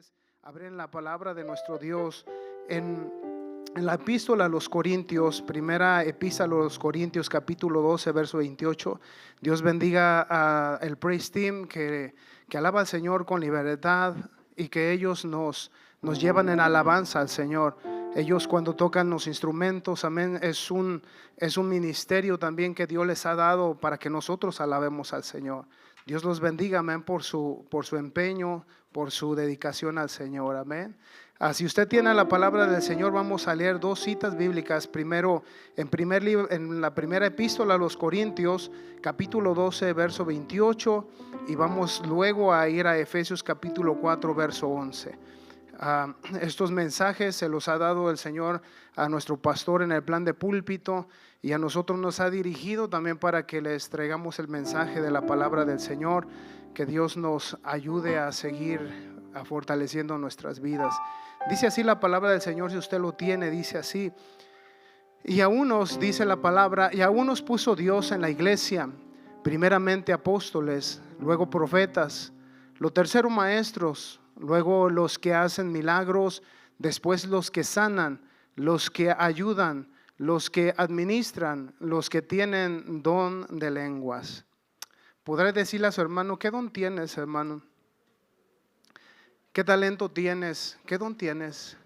ustedes abren la palabra de nuestro Dios en la epístola a los Corintios, primera epístola a los Corintios, capítulo 12, verso 28. Dios bendiga a el praise team que alaba al Señor con libertad y que ellos nos llevan en alabanza al Señor. Ellos cuando tocan los instrumentos, amén, es un ministerio también que Dios les ha dado para que nosotros alabemos al Señor. Dios los bendiga, amén, por su empeño, por su dedicación al Señor, amén. Si usted tiene la palabra del Señor, vamos a leer dos citas bíblicas. Primero, en la primera epístola a los Corintios, capítulo 12, verso 28, y vamos luego a ir a Efesios capítulo 4, verso 11. Estos mensajes se los ha dado el Señor a nuestro pastor en el plan de púlpito, y a nosotros nos ha dirigido también para que les traigamos el mensaje de la palabra del Señor. Que Dios nos ayude a seguir fortaleciendo nuestras vidas. Dice así la palabra del Señor, si usted lo tiene, dice así: y a unos, dice la palabra, y a unos puso Dios en la iglesia, primeramente apóstoles, luego profetas, lo tercero maestros, luego los que hacen milagros, después los que sanan, los que ayudan, los que administran, los que tienen don de lenguas. ¿Podrá decirle a su hermano: ¿qué don tienes, hermano? ¿Qué talento tienes? ¿Qué don tienes?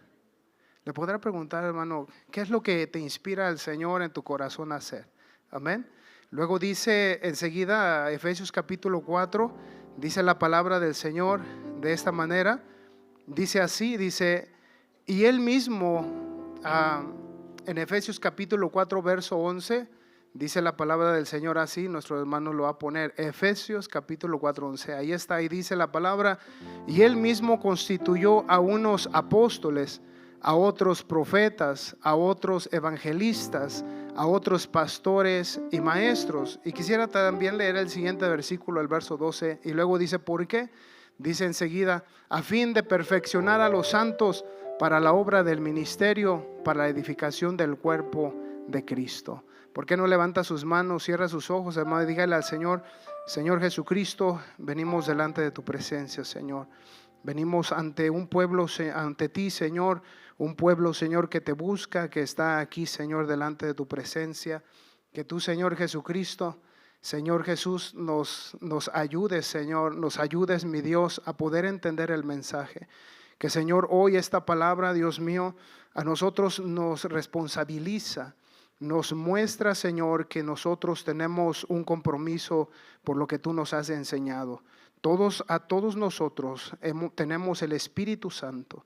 Le podrá preguntar, hermano, ¿qué es lo que te inspira el Señor en tu corazón a hacer? Amén. Luego dice enseguida, Efesios capítulo 4, dice la palabra del Señor de esta manera. Dice así, dice, y Él mismo, en Efesios capítulo 4, verso 11, dice la palabra del Señor así, nuestro hermano lo va a poner, Efesios capítulo 4, 11, ahí está, y dice la palabra, y Él mismo constituyó a unos apóstoles, a otros profetas, a otros evangelistas, a otros pastores y maestros. Y quisiera también leer el siguiente versículo, el verso 12, y luego dice, ¿por qué? Dice enseguida, a fin de perfeccionar a los santos para la obra del ministerio, para la edificación del cuerpo de Cristo. ¿Por qué no levanta sus manos, cierra sus ojos, hermano, y dígale al Señor: Señor Jesucristo, venimos delante de tu presencia, Señor. Venimos ante un pueblo, ante ti, Señor, un pueblo, Señor, que te busca, que está aquí, Señor, delante de tu presencia. Que tú, Señor Jesucristo, Señor Jesús, nos ayudes, Señor, nos ayudes, mi Dios, a poder entender el mensaje. Que, Señor, hoy esta palabra, Dios mío, a nosotros nos responsabiliza. Nos muestra, Señor, que nosotros tenemos un compromiso por lo que tú nos has enseñado. A todos nosotros tenemos el Espíritu Santo.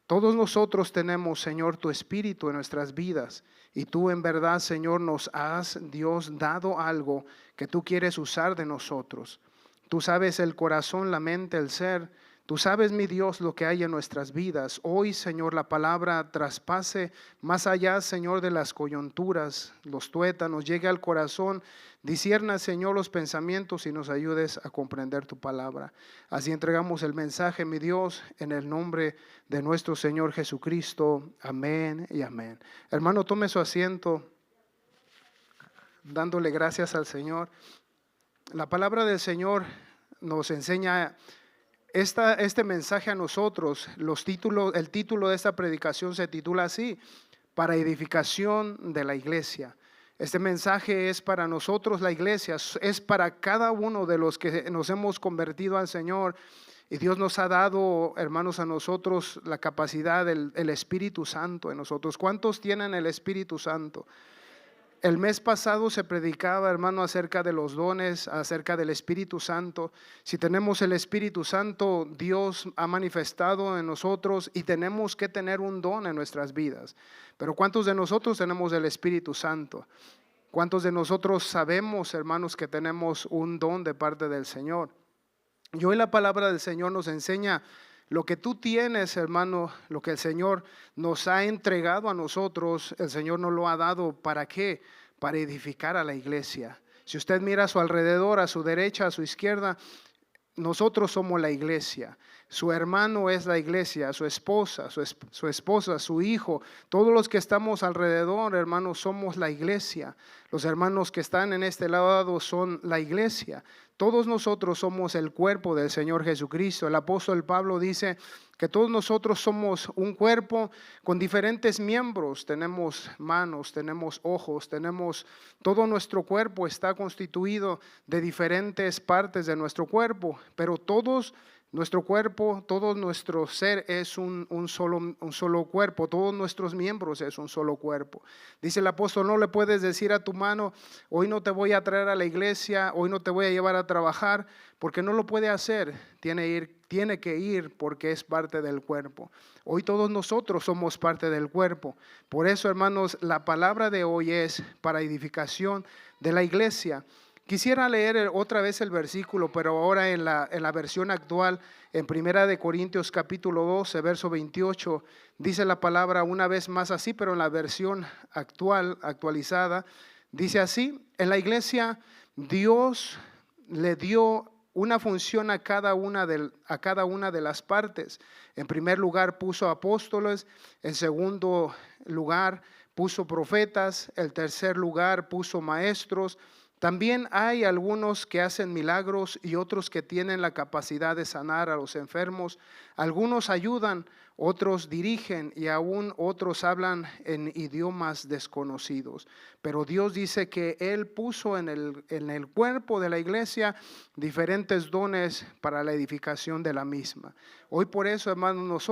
Todos nosotros tenemos, Señor, tu Espíritu en nuestras vidas. Y tú en verdad, Señor, nos has, Dios, dado algo que tú quieres usar de nosotros. Tú sabes el corazón, la mente, el ser. Tú sabes, mi Dios, lo que hay en nuestras vidas. Hoy, Señor, la palabra traspase más allá, Señor, de las coyunturas, los tuétanos, llegue al corazón, discierna, Señor, los pensamientos y nos ayudes a comprender tu palabra. Así entregamos el mensaje, mi Dios, en el nombre de nuestro Señor Jesucristo. Amén y amén. Hermano, tome su asiento, dándole gracias al Señor. La palabra del Señor nos enseña este mensaje a nosotros. El título de esta predicación se titula así: para edificación de la iglesia. Este mensaje es para nosotros, la iglesia, es para cada uno de los que nos hemos convertido al Señor. Y Dios nos ha dado, hermanos, a nosotros la capacidad del Espíritu Santo en nosotros. ¿Cuántos tienen el Espíritu Santo? El mes pasado se predicaba, hermano, acerca de los dones, acerca del Espíritu Santo. Si tenemos el Espíritu Santo, Dios ha manifestado en nosotros y tenemos que tener un don en nuestras vidas. Pero ¿cuántos de nosotros tenemos el Espíritu Santo? ¿Cuántos de nosotros sabemos, hermanos, que tenemos un don de parte del Señor? Y hoy la palabra del Señor nos enseña lo que tú tienes, hermano, lo que el Señor nos ha entregado a nosotros. El Señor nos lo ha dado, ¿para qué? Para edificar a la iglesia. Si usted mira a su alrededor, a su derecha, a su izquierda, nosotros somos la iglesia. Su hermano es la iglesia, su esposa, su esposa, su hijo. Todos los que estamos alrededor, hermanos, somos la iglesia. Los hermanos que están en este lado son la iglesia. Todos nosotros somos el cuerpo del Señor Jesucristo. El apóstol Pablo dice que todos nosotros somos un cuerpo con diferentes miembros. Tenemos manos, tenemos ojos, todo nuestro cuerpo está constituido de diferentes partes de nuestro cuerpo, pero nuestro cuerpo, todo nuestro ser es un solo cuerpo, todos nuestros miembros es un solo cuerpo. Dice el apóstol, no le puedes decir a tu mano, hoy no te voy a traer a la iglesia, hoy no te voy a llevar a trabajar, porque no lo puede hacer, tiene que ir porque es parte del cuerpo. Hoy todos nosotros somos parte del cuerpo. Por eso, hermanos, la palabra de hoy es para edificación de la iglesia. Quisiera leer otra vez el versículo, pero ahora en la versión actual, en 1 Corintios capítulo 12, verso 28, dice la palabra una vez más así, pero en la versión actualizada, dice así: en la iglesia Dios le dio una función a cada una de las partes. En primer lugar puso apóstoles, en segundo lugar puso profetas, en tercer lugar puso maestros. También hay algunos que hacen milagros y otros que tienen la capacidad de sanar a los enfermos. Algunos ayudan, otros dirigen y aún otros hablan en idiomas desconocidos. Pero Dios dice que Él puso en el cuerpo de la iglesia diferentes dones para la edificación de la misma. Hoy por eso, hermanos,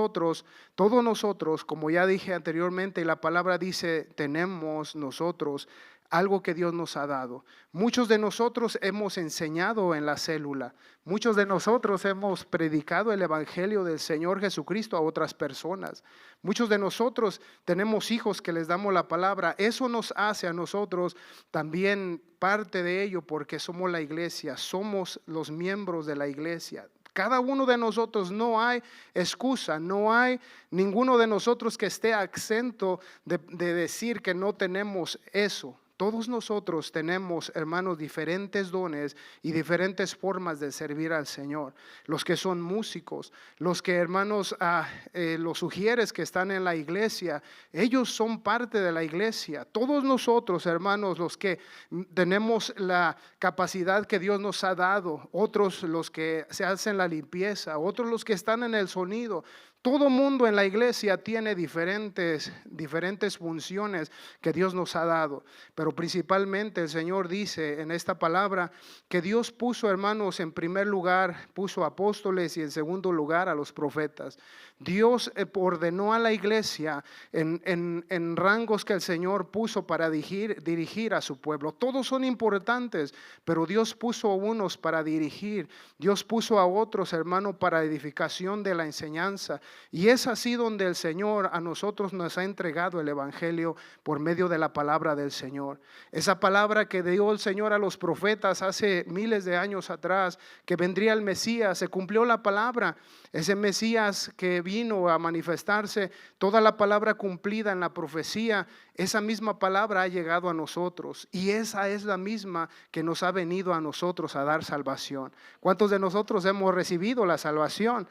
todos nosotros, como ya dije anteriormente, y la palabra dice, tenemos nosotros algo que Dios nos ha dado. Muchos de nosotros hemos enseñado en la célula. Muchos de nosotros hemos predicado el evangelio del Señor Jesucristo a otras personas. Muchos de nosotros tenemos hijos que les damos la palabra. Eso nos hace a nosotros también parte de ello, porque somos la iglesia, somos los miembros de la iglesia. Cada uno de nosotros, no hay excusa, no hay ninguno de nosotros que esté exento de decir que no tenemos eso. Todos nosotros tenemos, hermanos, diferentes dones y diferentes formas de servir al Señor. Los que son músicos, los que, hermanos, los sugieres que están en la iglesia, ellos son parte de la iglesia. Todos nosotros, hermanos, los que tenemos la capacidad que Dios nos ha dado, otros los que se hacen la limpieza, otros los que están en el sonido. Todo mundo en la iglesia tiene diferentes funciones que Dios nos ha dado, pero principalmente el Señor dice en esta palabra que Dios puso, hermanos, en primer lugar puso apóstoles y en segundo lugar a los profetas. Dios ordenó a la iglesia en rangos que el Señor puso para dirigir a su pueblo. Todos son importantes, pero Dios puso a unos para dirigir, Dios puso a otros, hermanos, para edificación de la enseñanza. Y es así donde el Señor a nosotros nos ha entregado el evangelio por medio de la palabra del Señor. Esa palabra que dio el Señor a los profetas hace miles de años atrás, que vendría el Mesías, se cumplió la palabra. Ese Mesías que vino a manifestarse, toda la palabra cumplida en la profecía, esa misma palabra ha llegado a nosotros. Y esa es la misma que nos ha venido a nosotros a dar salvación. ¿Cuántos de nosotros hemos recibido la salvación?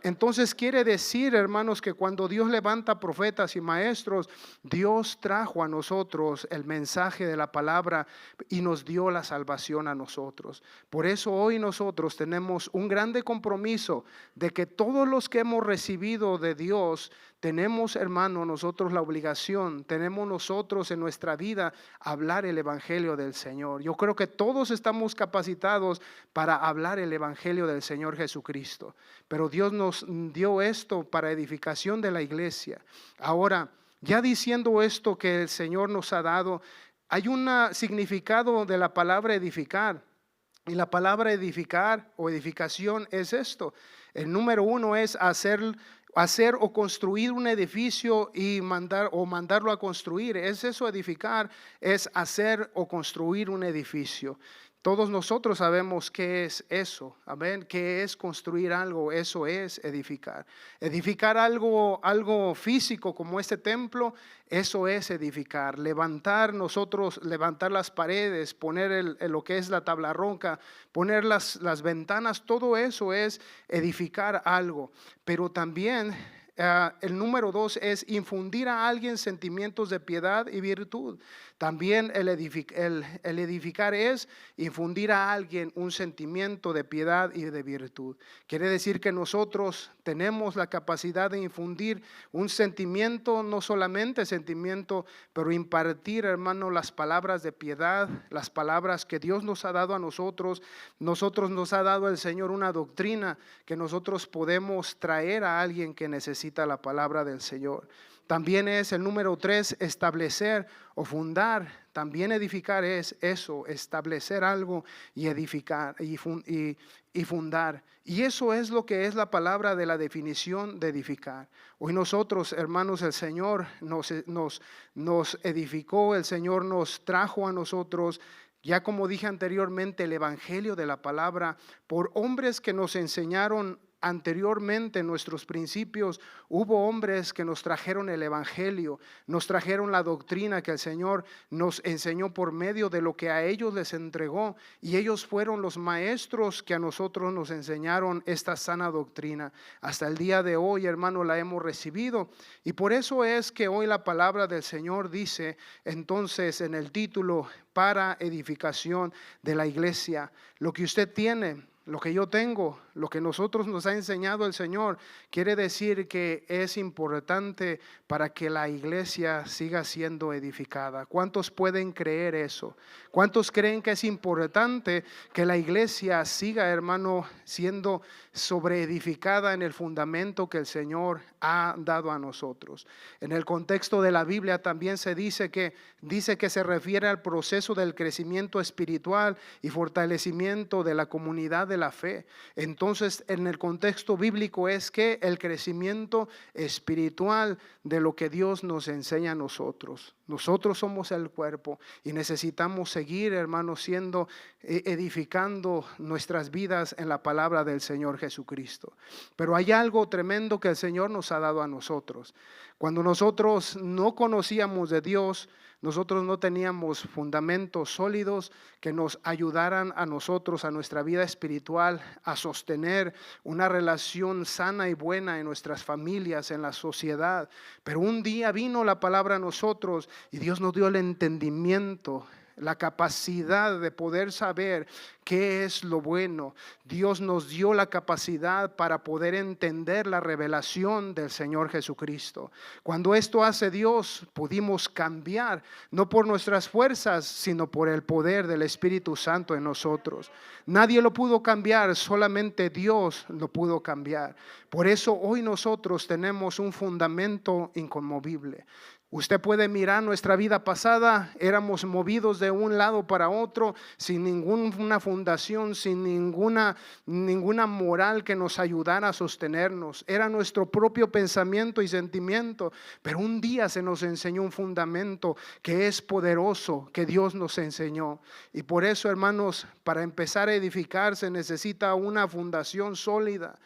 Entonces quiere decir, hermanos, que cuando Dios levanta profetas y maestros, Dios trajo a nosotros el mensaje de la palabra y nos dio la salvación a nosotros. Por eso hoy nosotros tenemos un grande compromiso de que todos los que hemos recibido de Dios, tenemos, hermanos, nosotros la obligación, tenemos nosotros en nuestra vida hablar el evangelio del Señor. Yo creo que todos estamos capacitados para hablar el evangelio del Señor Jesucristo, pero Dios nos dio esto para edificación de la iglesia. Ahora, ya diciendo esto que el Señor nos ha dado, hay un significado de la palabra edificar. Y la palabra edificar o edificación es esto. El número uno es hacer o construir un edificio y mandarlo a construir. Es eso, edificar, es hacer o construir un edificio. Todos nosotros sabemos qué es eso, amén, qué es construir algo, eso es edificar. Edificar algo físico como este templo, eso es edificar. Levantar las paredes, poner lo que es la tabla roca, poner las ventanas, todo eso es edificar algo. Pero también el número 2 es infundir a alguien sentimientos de piedad y virtud. También el edificar es infundir a alguien un sentimiento de piedad y de virtud. Quiere decir que nosotros tenemos la capacidad de infundir un sentimiento, no solamente sentimiento, pero impartir, hermano, las palabras de piedad, las palabras que Dios nos ha dado a nosotros. Nosotros nos ha dado el Señor una doctrina que nosotros podemos traer a alguien que necesita la palabra del Señor. También es el número 3, establecer o fundar. También edificar es eso, establecer algo y edificar y fundar. Y eso es lo que es la palabra de la definición de edificar. Hoy nosotros, hermanos, el Señor nos edificó, el Señor nos trajo a nosotros. Ya como dije anteriormente, el evangelio de la palabra por hombres que nos enseñaron anteriormente nuestros principios. Hubo hombres que nos trajeron el evangelio, nos trajeron la doctrina que el Señor nos enseñó por medio de lo que a ellos les entregó, y ellos fueron los maestros que a nosotros nos enseñaron esta sana doctrina. Hasta el día de hoy, hermano, la hemos recibido, y por eso es que hoy la palabra del Señor dice entonces en el título: para edificación de la iglesia. Lo que usted tiene, lo que yo tengo, lo que nosotros nos ha enseñado el Señor, quiere decir que es importante para que la iglesia siga siendo edificada. ¿Cuántos pueden creer eso? ¿Cuántos creen que es importante que la iglesia siga, hermano, siendo sobreedificada en el fundamento que el Señor ha dado a nosotros? En el contexto de la Biblia también se dice que se refiere al proceso del crecimiento espiritual y fortalecimiento de la comunidad de la fe. Entonces, en el contexto bíblico es que el crecimiento espiritual de lo que Dios nos enseña a nosotros. Nosotros somos el cuerpo y necesitamos seguir, hermanos, edificando nuestras vidas en la palabra del Señor Jesucristo. Pero hay algo tremendo que el Señor nos ha dado a nosotros. Cuando nosotros no conocíamos de Dios, nosotros no teníamos fundamentos sólidos que nos ayudaran a nosotros, a nuestra vida espiritual, a sostener una relación sana y buena en nuestras familias, en la sociedad. Pero un día vino la palabra a nosotros y Dios nos dio el entendimiento, la capacidad de poder saber qué es lo bueno. Dios nos dio la capacidad para poder entender la revelación del Señor Jesucristo. Cuando esto hace Dios, pudimos cambiar, no por nuestras fuerzas, sino por el poder del Espíritu Santo en nosotros. Nadie lo pudo cambiar, solamente Dios lo pudo cambiar. Por eso hoy nosotros tenemos un fundamento inconmovible. Usted puede mirar nuestra vida pasada, éramos movidos de un lado para otro, sin ninguna fundación, sin ninguna moral que nos ayudara a sostenernos. Era nuestro propio pensamiento y sentimiento, pero un día se nos enseñó un fundamento que es poderoso, que Dios nos enseñó. Y por eso, hermanos, para empezar a edificar se necesita una fundación sólida.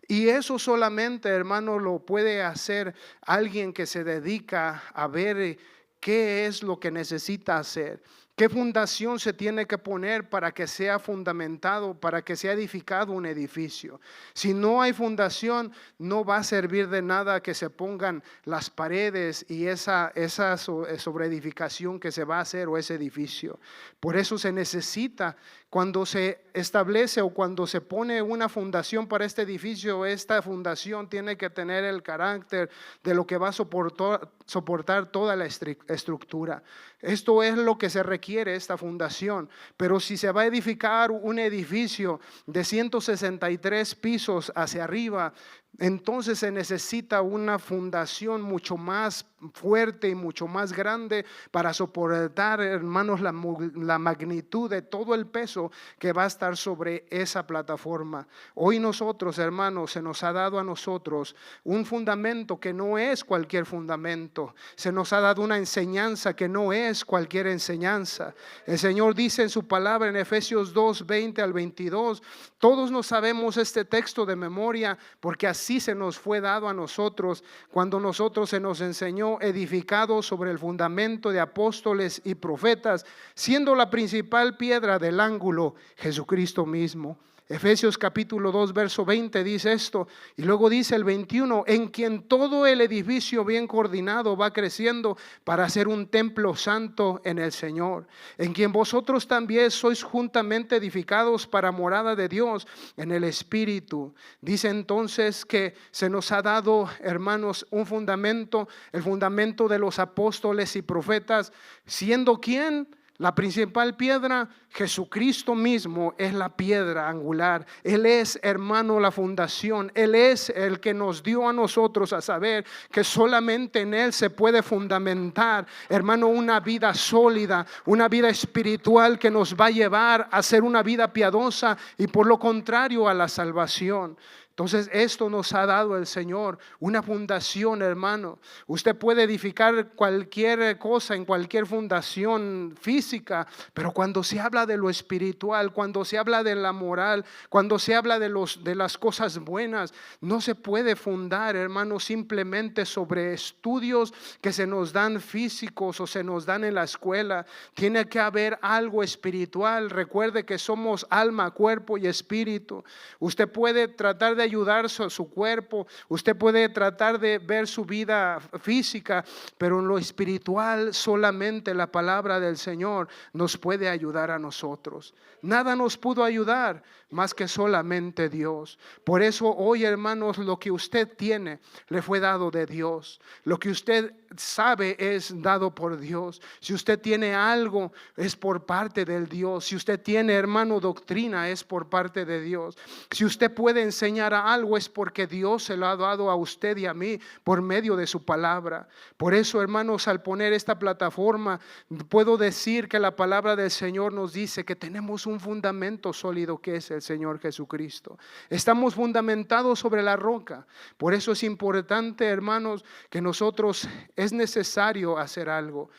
Y eso solamente, hermano, lo puede hacer alguien que se dedica a ver qué es lo que necesita hacer. ¿Qué fundación se tiene que poner para que sea fundamentado, para que sea edificado un edificio? Si no hay fundación, no va a servir de nada que se pongan las paredes y esa sobreedificación que se va a hacer o ese edificio. Por eso se necesita, cuando se establece o cuando se pone una fundación para este edificio, esta fundación tiene que tener el carácter de lo que va a soportar toda la estructura. Esto es lo que se requiere, esta fundación. Pero si se va a edificar un edificio de 163 pisos hacia arriba, entonces se necesita una fundación mucho más fuerte y mucho más grande para soportar, hermanos, la magnitud de todo el peso que va a estar sobre esa plataforma. Hoy nosotros, hermanos, se nos ha dado a nosotros un fundamento que no es cualquier fundamento. Se nos ha dado una enseñanza que no es cualquier enseñanza. El Señor dice en su palabra en Efesios 2, 20 al 22, todos nos sabemos este texto de memoria porque así se nos fue dado a nosotros cuando nosotros se nos enseñó, edificado sobre el fundamento de apóstoles y profetas, siendo la principal piedra del ángulo Jesucristo mismo. Efesios capítulo 2 verso 20 dice esto, y luego dice el 21, en quien todo el edificio bien coordinado va creciendo para ser un templo santo en el Señor, en quien vosotros también sois juntamente edificados para morada de Dios en el Espíritu. Dice entonces que se nos ha dado, hermanos, un fundamento, el fundamento de los apóstoles y profetas, siendo ¿quién? La principal piedra, Jesucristo mismo es la piedra angular. Él es, hermano, la fundación. Él es el que nos dio a nosotros a saber que solamente en Él se puede fundamentar, hermano, una vida sólida, una vida espiritual que nos va a llevar a ser una vida piadosa y por lo contrario a la salvación. Entonces esto nos ha dado el Señor, una fundación, hermano. Usted puede edificar cualquier cosa en cualquier fundación física, pero cuando se habla de lo espiritual, cuando se habla de la moral, cuando se habla de las cosas buenas, no se puede fundar, hermano, simplemente sobre estudios que se nos dan físicos o se nos dan en la escuela. Tiene que haber algo espiritual. Recuerde que somos alma, cuerpo y espíritu. Usted puede tratar de ayudar a su cuerpo, usted puede tratar de ver su vida física, pero en lo espiritual solamente la palabra del Señor nos puede ayudar a nosotros. Nada nos pudo ayudar más que solamente Dios. Por eso hoy, hermanos, lo que usted tiene le fue dado de Dios. Lo que usted sabe es dado por Dios. Si usted tiene algo es por parte del Dios. Si usted tiene, hermano, doctrina es por parte de Dios. Si usted puede enseñar algo es porque Dios se lo ha dado a usted y a mí por medio de su palabra. Por eso, hermanos, al poner esta plataforma puedo decir que la palabra del Señor nos dice que tenemos un fundamento sólido que es el Señor Jesucristo. Estamos fundamentados sobre la roca. Por eso es importante, hermanos, que nosotros es necesario hacer algo.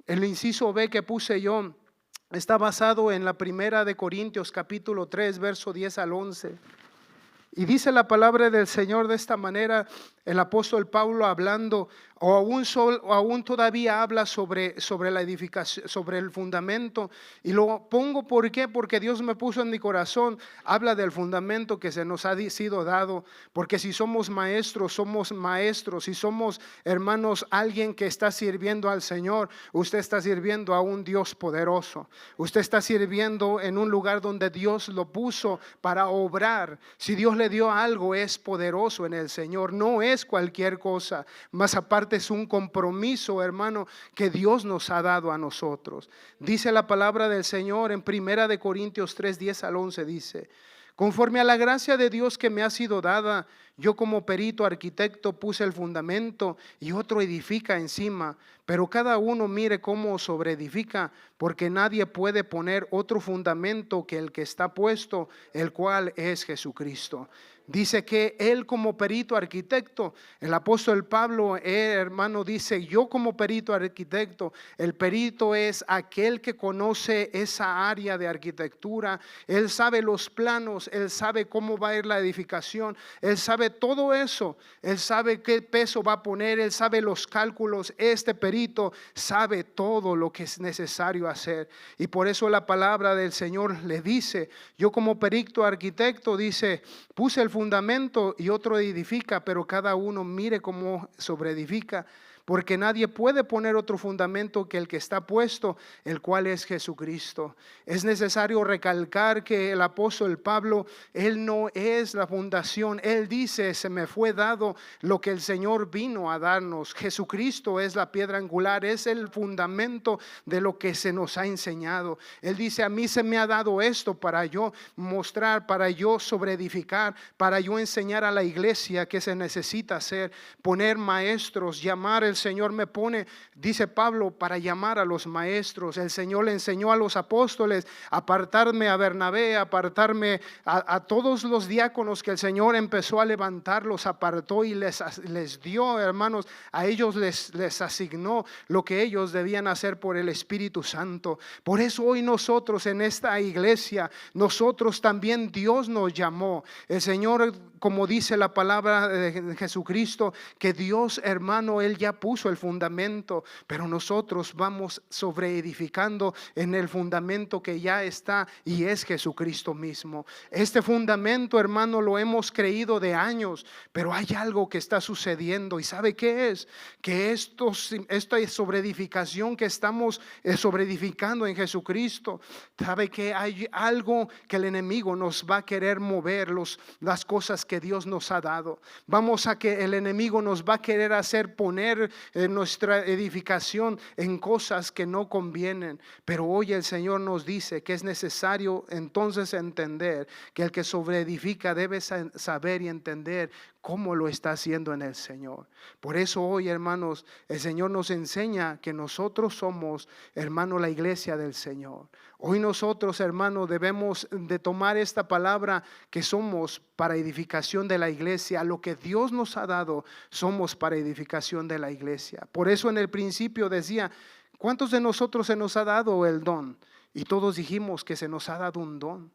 El inciso B que puse yo está basado en la primera de Corintios capítulo 3 verso 10 al 11. Y dice la palabra del Señor de esta manera, el apóstol Pablo hablando, o aún todavía habla sobre la edificación, sobre el fundamento. Y lo pongo, ¿por qué? Porque Dios me puso en mi corazón, habla del fundamento que se nos ha sido dado. Porque si somos maestros, somos maestros. Si somos, hermanos, alguien que está sirviendo al Señor, usted está sirviendo a un Dios poderoso. Usted está sirviendo en un lugar donde Dios lo puso para obrar. Si Dios le dio algo, es poderoso en el Señor, no es cualquier cosa. Más aparte es un compromiso, hermano, que Dios nos ha dado a nosotros. Dice la palabra del Señor en primera de Corintios 3, 10 al 11, dice: conforme a la gracia de Dios que me ha sido dada, yo como perito arquitecto puse el fundamento y otro edifica encima, pero cada uno mire cómo sobreedifica, porque nadie puede poner otro fundamento que el que está puesto, el cual es Jesucristo. Dice que él como perito arquitecto, el apóstol Pablo, hermano, dice: yo como perito arquitecto. El perito es aquel que conoce esa área de arquitectura. Él sabe los planos, él sabe cómo va a ir la edificación, él sabe todo eso, él sabe qué peso va a poner, él sabe los cálculos. Este perito sabe todo lo que es necesario hacer. Y por eso la palabra del Señor le dice: yo como perito arquitecto, dice, puse el fundamento y otro edifica, pero cada uno mire cómo sobreedifica. porque nadie puede poner otro fundamento que el que está puesto, el cual es Jesucristo. Es necesario recalcar que el apóstol Pablo, él no es la fundación. Él dice: se me fue dado lo que el Señor vino a darnos. Jesucristo es la piedra angular, es el fundamento de lo que se nos ha enseñado. Él dice: a mí se me ha dado esto para yo mostrar, para yo sobreedificar, para yo enseñar a la iglesia que se necesita hacer, poner maestros, llamar. El Señor me pone, dice Pablo, para llamar a los maestros. El Señor le enseñó a los apóstoles, apartarme a Bernabé, apartarme a todos los diáconos que el Señor empezó a levantar, los apartó y les dio, hermanos, a ellos les asignó lo que ellos debían hacer por el Espíritu Santo. Por eso hoy nosotros en esta iglesia, nosotros también Dios nos llamó. El Señor, como dice la palabra de Jesucristo, que Dios, hermano, Él ya puso el fundamento, pero nosotros vamos sobreedificando en el fundamento que ya está, y es Jesucristo mismo. Este fundamento, hermano, lo hemos creído de años, pero hay algo que está sucediendo. ¿Y sabe qué es? Que esta sobreedificación que estamos sobreedificando en Jesucristo, sabe que hay algo que el enemigo nos va a querer mover, las cosas que Dios nos ha dado. Vamos a que el enemigo nos va a querer hacer poner nuestra edificación en cosas que no convienen. Pero hoy el Señor nos dice que es necesario entonces entender que el que sobreedifica debe saber y entender cómo lo está haciendo en el Señor. Por eso hoy, hermanos, el Señor nos enseña que nosotros somos, hermano, la iglesia del Señor. Hoy nosotros, hermanos, debemos de tomar esta palabra que somos para edificación de la iglesia. Lo que Dios nos ha dado, somos para edificación de la iglesia. Por eso en el principio decía: ¿cuántos de nosotros se nos ha dado el don? Y todos dijimos que se nos ha dado un don.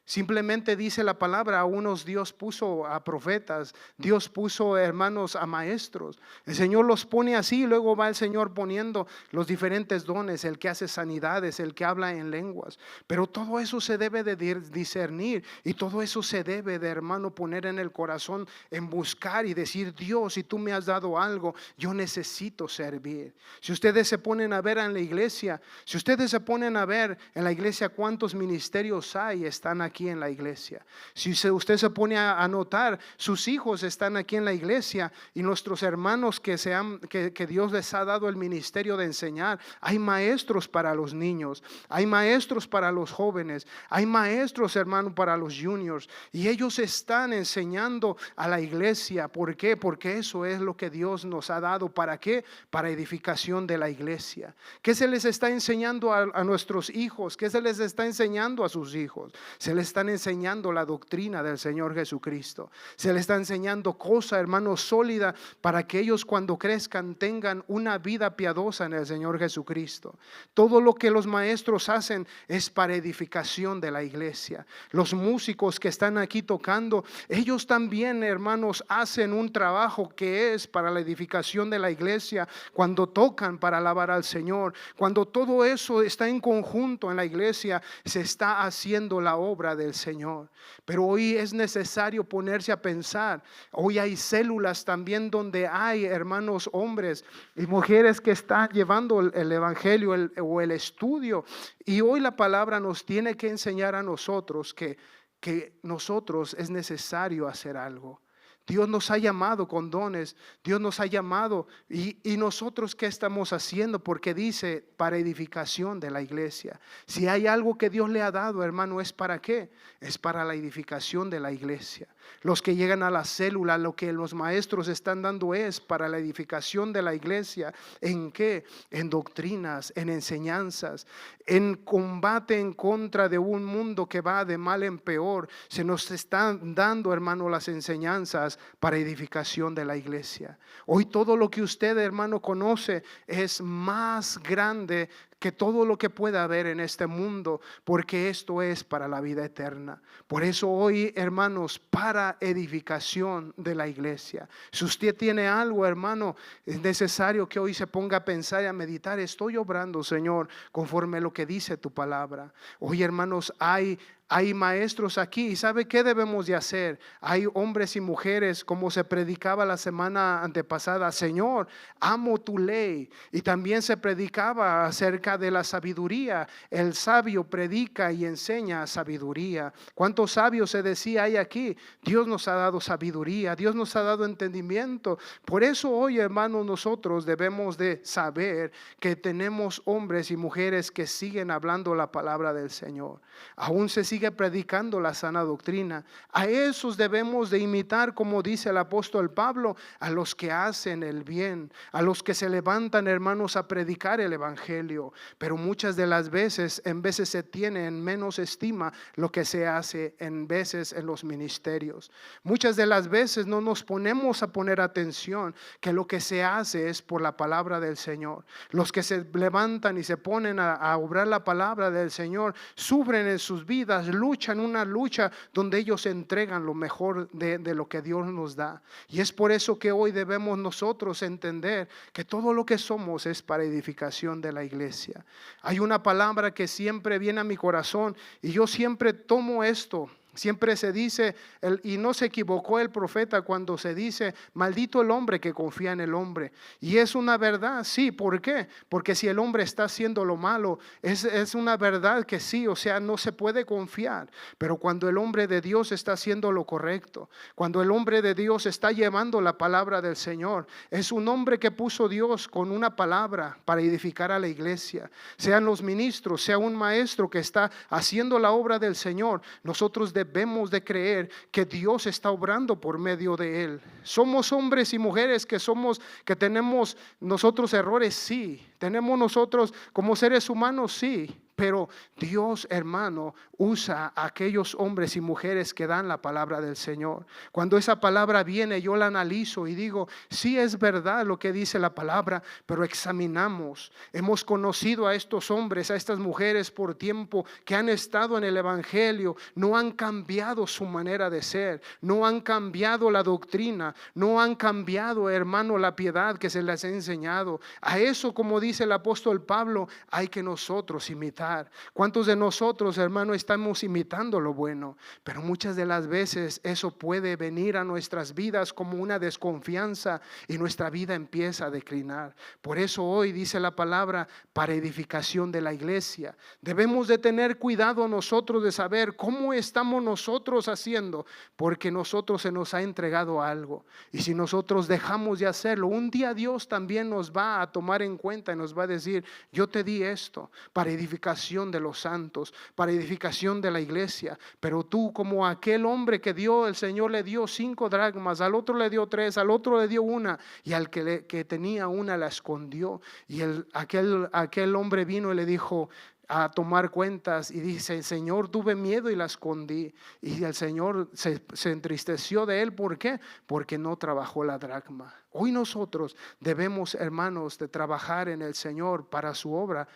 Simplemente dice la palabra: a unos Dios puso a profetas, Dios puso, hermanos, a maestros. El Señor los pone así, y luego va el Señor poniendo los diferentes dones, el que hace sanidades, el que habla en lenguas. Pero todo eso se debe de discernir, y todo eso se debe de, hermano, poner en el corazón, en buscar y decir: Dios, si tú me has dado algo, yo necesito servir. Si ustedes se ponen a ver en la iglesia, si ustedes se ponen a ver en la iglesia cuántos ministerios hay, están aquí en la iglesia. Si usted se pone a notar, sus hijos están aquí en la iglesia, y nuestros hermanos que Dios les ha dado el ministerio de enseñar. Hay maestros para los niños, hay maestros para los jóvenes, hay maestros, hermano, para los juniors, y ellos están enseñando a la iglesia. ¿Por qué? Porque eso es lo que Dios nos ha dado. ¿Para qué? Para edificación de la iglesia. ¿Qué se les está enseñando a nuestros hijos? ¿Qué se les está enseñando a sus hijos? Se les están enseñando la doctrina del Señor Jesucristo. Se les está enseñando cosa, hermano, sólida, para que ellos cuando crezcan tengan una vida piadosa en el Señor Jesucristo. Todo lo que los maestros hacen es para edificación de la iglesia. Los músicos que están aquí tocando, ellos también, hermanos, hacen un trabajo que es para la edificación de la iglesia. Cuando tocan para alabar al Señor, cuando todo eso está en conjunto en la iglesia, se está haciendo la obra del Señor. Pero hoy es necesario ponerse a pensar. Hoy hay células también donde hay, hermanos, hombres y mujeres que están llevando el evangelio o el estudio. Y hoy la palabra nos tiene que enseñar a nosotros que nosotros es necesario hacer algo. Dios nos ha llamado con dones, Dios nos ha llamado, y nosotros ¿qué estamos haciendo? Porque dice para edificación de la iglesia. Si hay algo que Dios le ha dado, hermano, ¿es para qué? Es para la edificación de la iglesia. Los que llegan a la célula, lo que los maestros están dando es para la edificación de la iglesia. ¿En qué? En doctrinas, en enseñanzas, en combate en contra de un mundo que va de mal en peor. Se nos están dando, hermano, las enseñanzas para edificación de la iglesia. Hoy todo lo que usted, hermano, conoce es más grande que todo lo que pueda haber en este mundo, porque esto es para la vida eterna. Por eso hoy, hermanos, para edificación de la iglesia. Si usted tiene algo, hermano, es necesario que hoy se ponga a pensar y a meditar: estoy obrando, Señor, conforme a lo que dice tu palabra. Hoy, hermanos, hay hay maestros aquí. ¿Y sabe qué debemos de hacer? Hay hombres y mujeres, como se predicaba la semana antepasada: Señor, amo tu ley. Y también se predicaba acerca de la sabiduría. El sabio predica y enseña sabiduría. ¿Cuántos sabios se decía hay aquí? Dios nos ha dado sabiduría, Dios nos ha dado entendimiento. Por eso hoy, hermanos, nosotros debemos de saber que tenemos hombres y mujeres que siguen hablando la palabra del Señor. Aún se sigue predicando la sana doctrina. A esos debemos de imitar, como dice el apóstol Pablo, a los que hacen el bien, a los que se levantan, hermanos, a predicar el evangelio. Pero muchas de las veces, en veces se tiene en menos estima lo que se hace en veces en los ministerios. Muchas de las veces no nos ponemos a poner atención que lo que se hace es por la palabra del Señor. Los que se levantan y se ponen a obrar la palabra del Señor sufren en sus vidas, luchan una lucha donde ellos entregan lo mejor de lo que Dios nos da. Y es por eso que hoy debemos nosotros entender que todo lo que somos es para edificación de la iglesia. Hay una palabra que siempre viene a mi corazón y yo siempre tomo esto. Siempre se dice, y no se equivocó el profeta cuando se dice: maldito el hombre que confía en el hombre. Y es una verdad, sí. ¿Por qué? Porque si el hombre está haciendo lo malo, es una verdad que sí, o sea, no se puede confiar. Pero cuando el hombre de Dios está haciendo lo correcto, cuando el hombre de Dios está llevando la palabra del Señor, es un hombre que puso Dios con una palabra para edificar a la iglesia. Sean los ministros, sea un maestro que está haciendo la obra del Señor, nosotros debemos de creer que Dios está obrando por medio de él. Somos hombres y mujeres que tenemos nosotros errores, sí. Tenemos nosotros como seres humanos, sí. Pero Dios, hermano, usa a aquellos hombres y mujeres que dan la palabra del Señor. Cuando esa palabra viene, yo la analizo y digo: sí, es verdad lo que dice la palabra, pero examinamos. Hemos conocido a estos hombres, a estas mujeres por tiempo que han estado en el evangelio, no han cambiado su manera de ser, no han cambiado la doctrina, no han cambiado, hermano, la piedad que se les ha enseñado. A eso, como dice el apóstol Pablo, hay que nosotros imitar. ¿Cuántos de nosotros, hermano, estamos imitando lo bueno? Pero muchas de las veces eso puede venir a nuestras vidas como una desconfianza y nuestra vida empieza a declinar. Por eso hoy dice la palabra: para edificación de la iglesia. Debemos de tener cuidado nosotros de saber cómo estamos nosotros haciendo, porque nosotros se nos ha entregado algo. Y si nosotros dejamos de hacerlo, un día Dios también nos va a tomar en cuenta y nos va a decir: yo te di esto para edificación de los santos, para edificación de la iglesia, pero tú, como aquel hombre que el Señor le dio 5 dracmas, al otro le dio 3, al otro le dio 1, y al que tenía 1 la escondió. Y aquel hombre vino y le dijo a tomar cuentas y dice: Señor, tuve miedo y la escondí. Y el Señor se entristeció de él. ¿Por qué? Porque no trabajó la dracma. Hoy nosotros debemos, hermanos, de trabajar en el Señor para su obra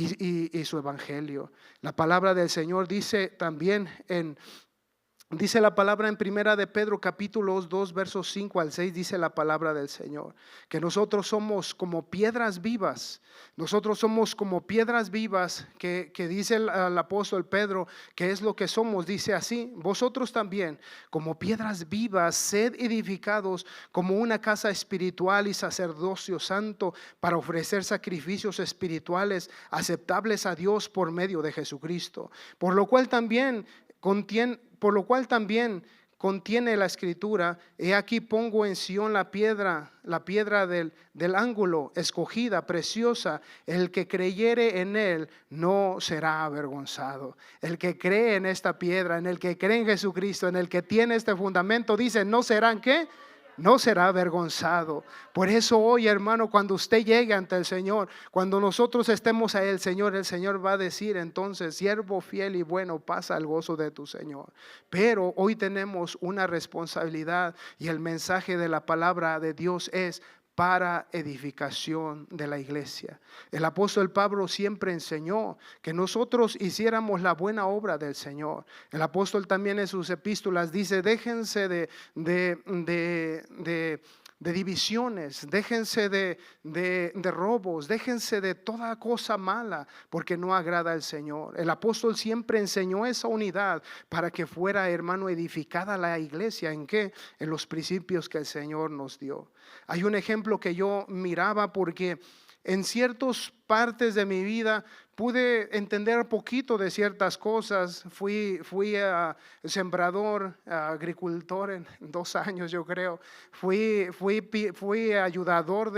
y su evangelio. La palabra del Señor dice también dice la palabra en primera de Pedro capítulo 2 versos 5 al 6, dice la palabra del Señor que nosotros somos como piedras vivas. Nosotros somos como piedras vivas que dice el apóstol Pedro que es lo que somos. Dice así: vosotros también, como piedras vivas, sed edificados como una casa espiritual y sacerdocio santo, para ofrecer sacrificios espirituales aceptables a Dios por medio de Jesucristo. Por lo cual también contiene la escritura: he aquí pongo en Sión la piedra del ángulo, escogida, preciosa. El que creyere en él no será avergonzado. El que cree en esta piedra, en el que cree en Jesucristo, en el que tiene este fundamento, dice: no serán ¿qué? No será avergonzado. Por eso hoy, hermano, cuando usted llegue ante el Señor, cuando nosotros estemos a el Señor va a decir entonces: siervo fiel y bueno, pasa al gozo de tu Señor. Pero hoy tenemos una responsabilidad y el mensaje de la palabra de Dios es para edificación de la iglesia. El apóstol Pablo siempre enseñó que nosotros hiciéramos la buena obra del Señor. El apóstol también en sus epístolas dice: déjense de de divisiones, déjense de robos, déjense de toda cosa mala, porque no agrada al Señor. El apóstol siempre enseñó esa unidad para que fuera, hermano, edificada la iglesia. ¿En qué? En los principios que el Señor nos dio. Hay un ejemplo que yo miraba, porque en ciertas partes de mi vida pude entender poquito de ciertas cosas. Fui sembrador, agricultor en 2 años, yo creo. Fui ayudador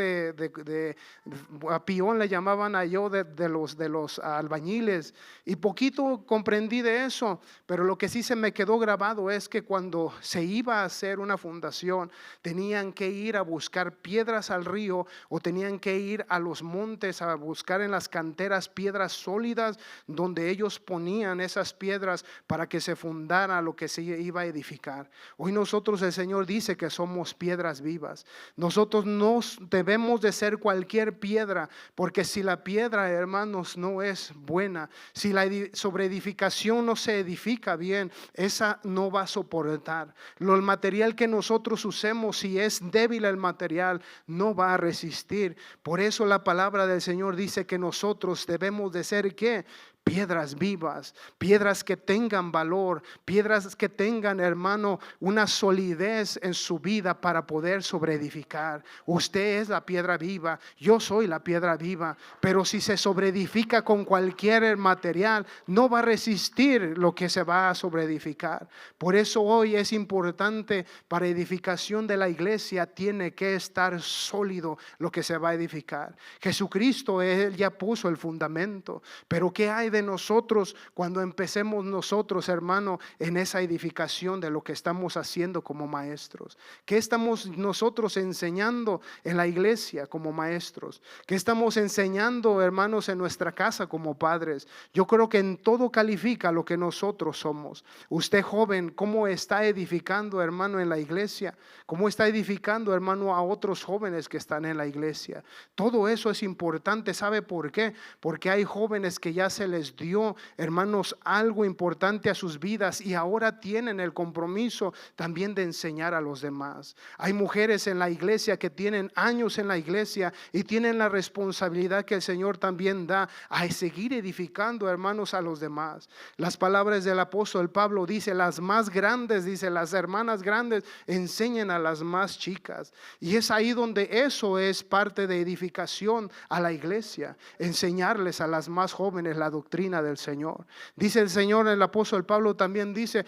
a peón le llamaban a yo, de los albañiles, y poquito comprendí de eso. Pero lo que sí se me quedó grabado es que cuando se iba a hacer una fundación, tenían que ir a buscar piedras al río, o tenían que ir a los montes a buscar en las canteras piedras sólidas, donde ellos ponían esas piedras para que se fundara lo que se iba a edificar. Hoy nosotros, el Señor dice que somos piedras vivas. Nosotros no debemos de ser cualquier piedra, porque si la piedra, hermanos, no es buena, si la sobreedificación no se edifica bien, esa no va a soportar. El material que nosotros usemos, si es débil el material, no va a resistir. Por eso la palabra del Señor dice que nosotros debemos de ser, ¿qué? Piedras vivas, piedras que tengan valor, piedras que tengan, hermano, una solidez en su vida para poder sobreedificar. Usted es la piedra viva, yo soy la piedra viva, pero si se sobreedifica con cualquier material, no va a resistir lo que se va a sobreedificar. Por eso hoy es importante, para edificación de la iglesia tiene que estar sólido lo que se va a edificar. Jesucristo, Él ya puso el fundamento, pero ¿qué hay de nosotros cuando empecemos nosotros, hermano, en esa edificación de lo que estamos haciendo como maestros? ¿Qué estamos nosotros enseñando en la iglesia como maestros? ¿Qué estamos enseñando, hermanos, en nuestra casa como padres? Yo creo que en todo califica lo que nosotros somos. Usted, joven, ¿cómo está edificando, hermano, en la iglesia? ¿Cómo está edificando, hermano, a otros jóvenes que están en la iglesia? Todo eso es importante. ¿Sabe por qué? Porque hay jóvenes que ya se les dio, hermanos, algo importante a sus vidas, y ahora tienen el compromiso también de enseñar a los demás. Hay mujeres en la iglesia que tienen años en la iglesia y tienen la responsabilidad que el Señor también da a seguir edificando, hermanos, a los demás. Las palabras del apóstol Pablo dice: las más grandes, dice, las hermanas grandes enseñen a las más chicas. Y es ahí donde eso es parte de edificación a la iglesia, enseñarles a las más jóvenes la doctrina del Señor. Dice el Señor, el apóstol Pablo también dice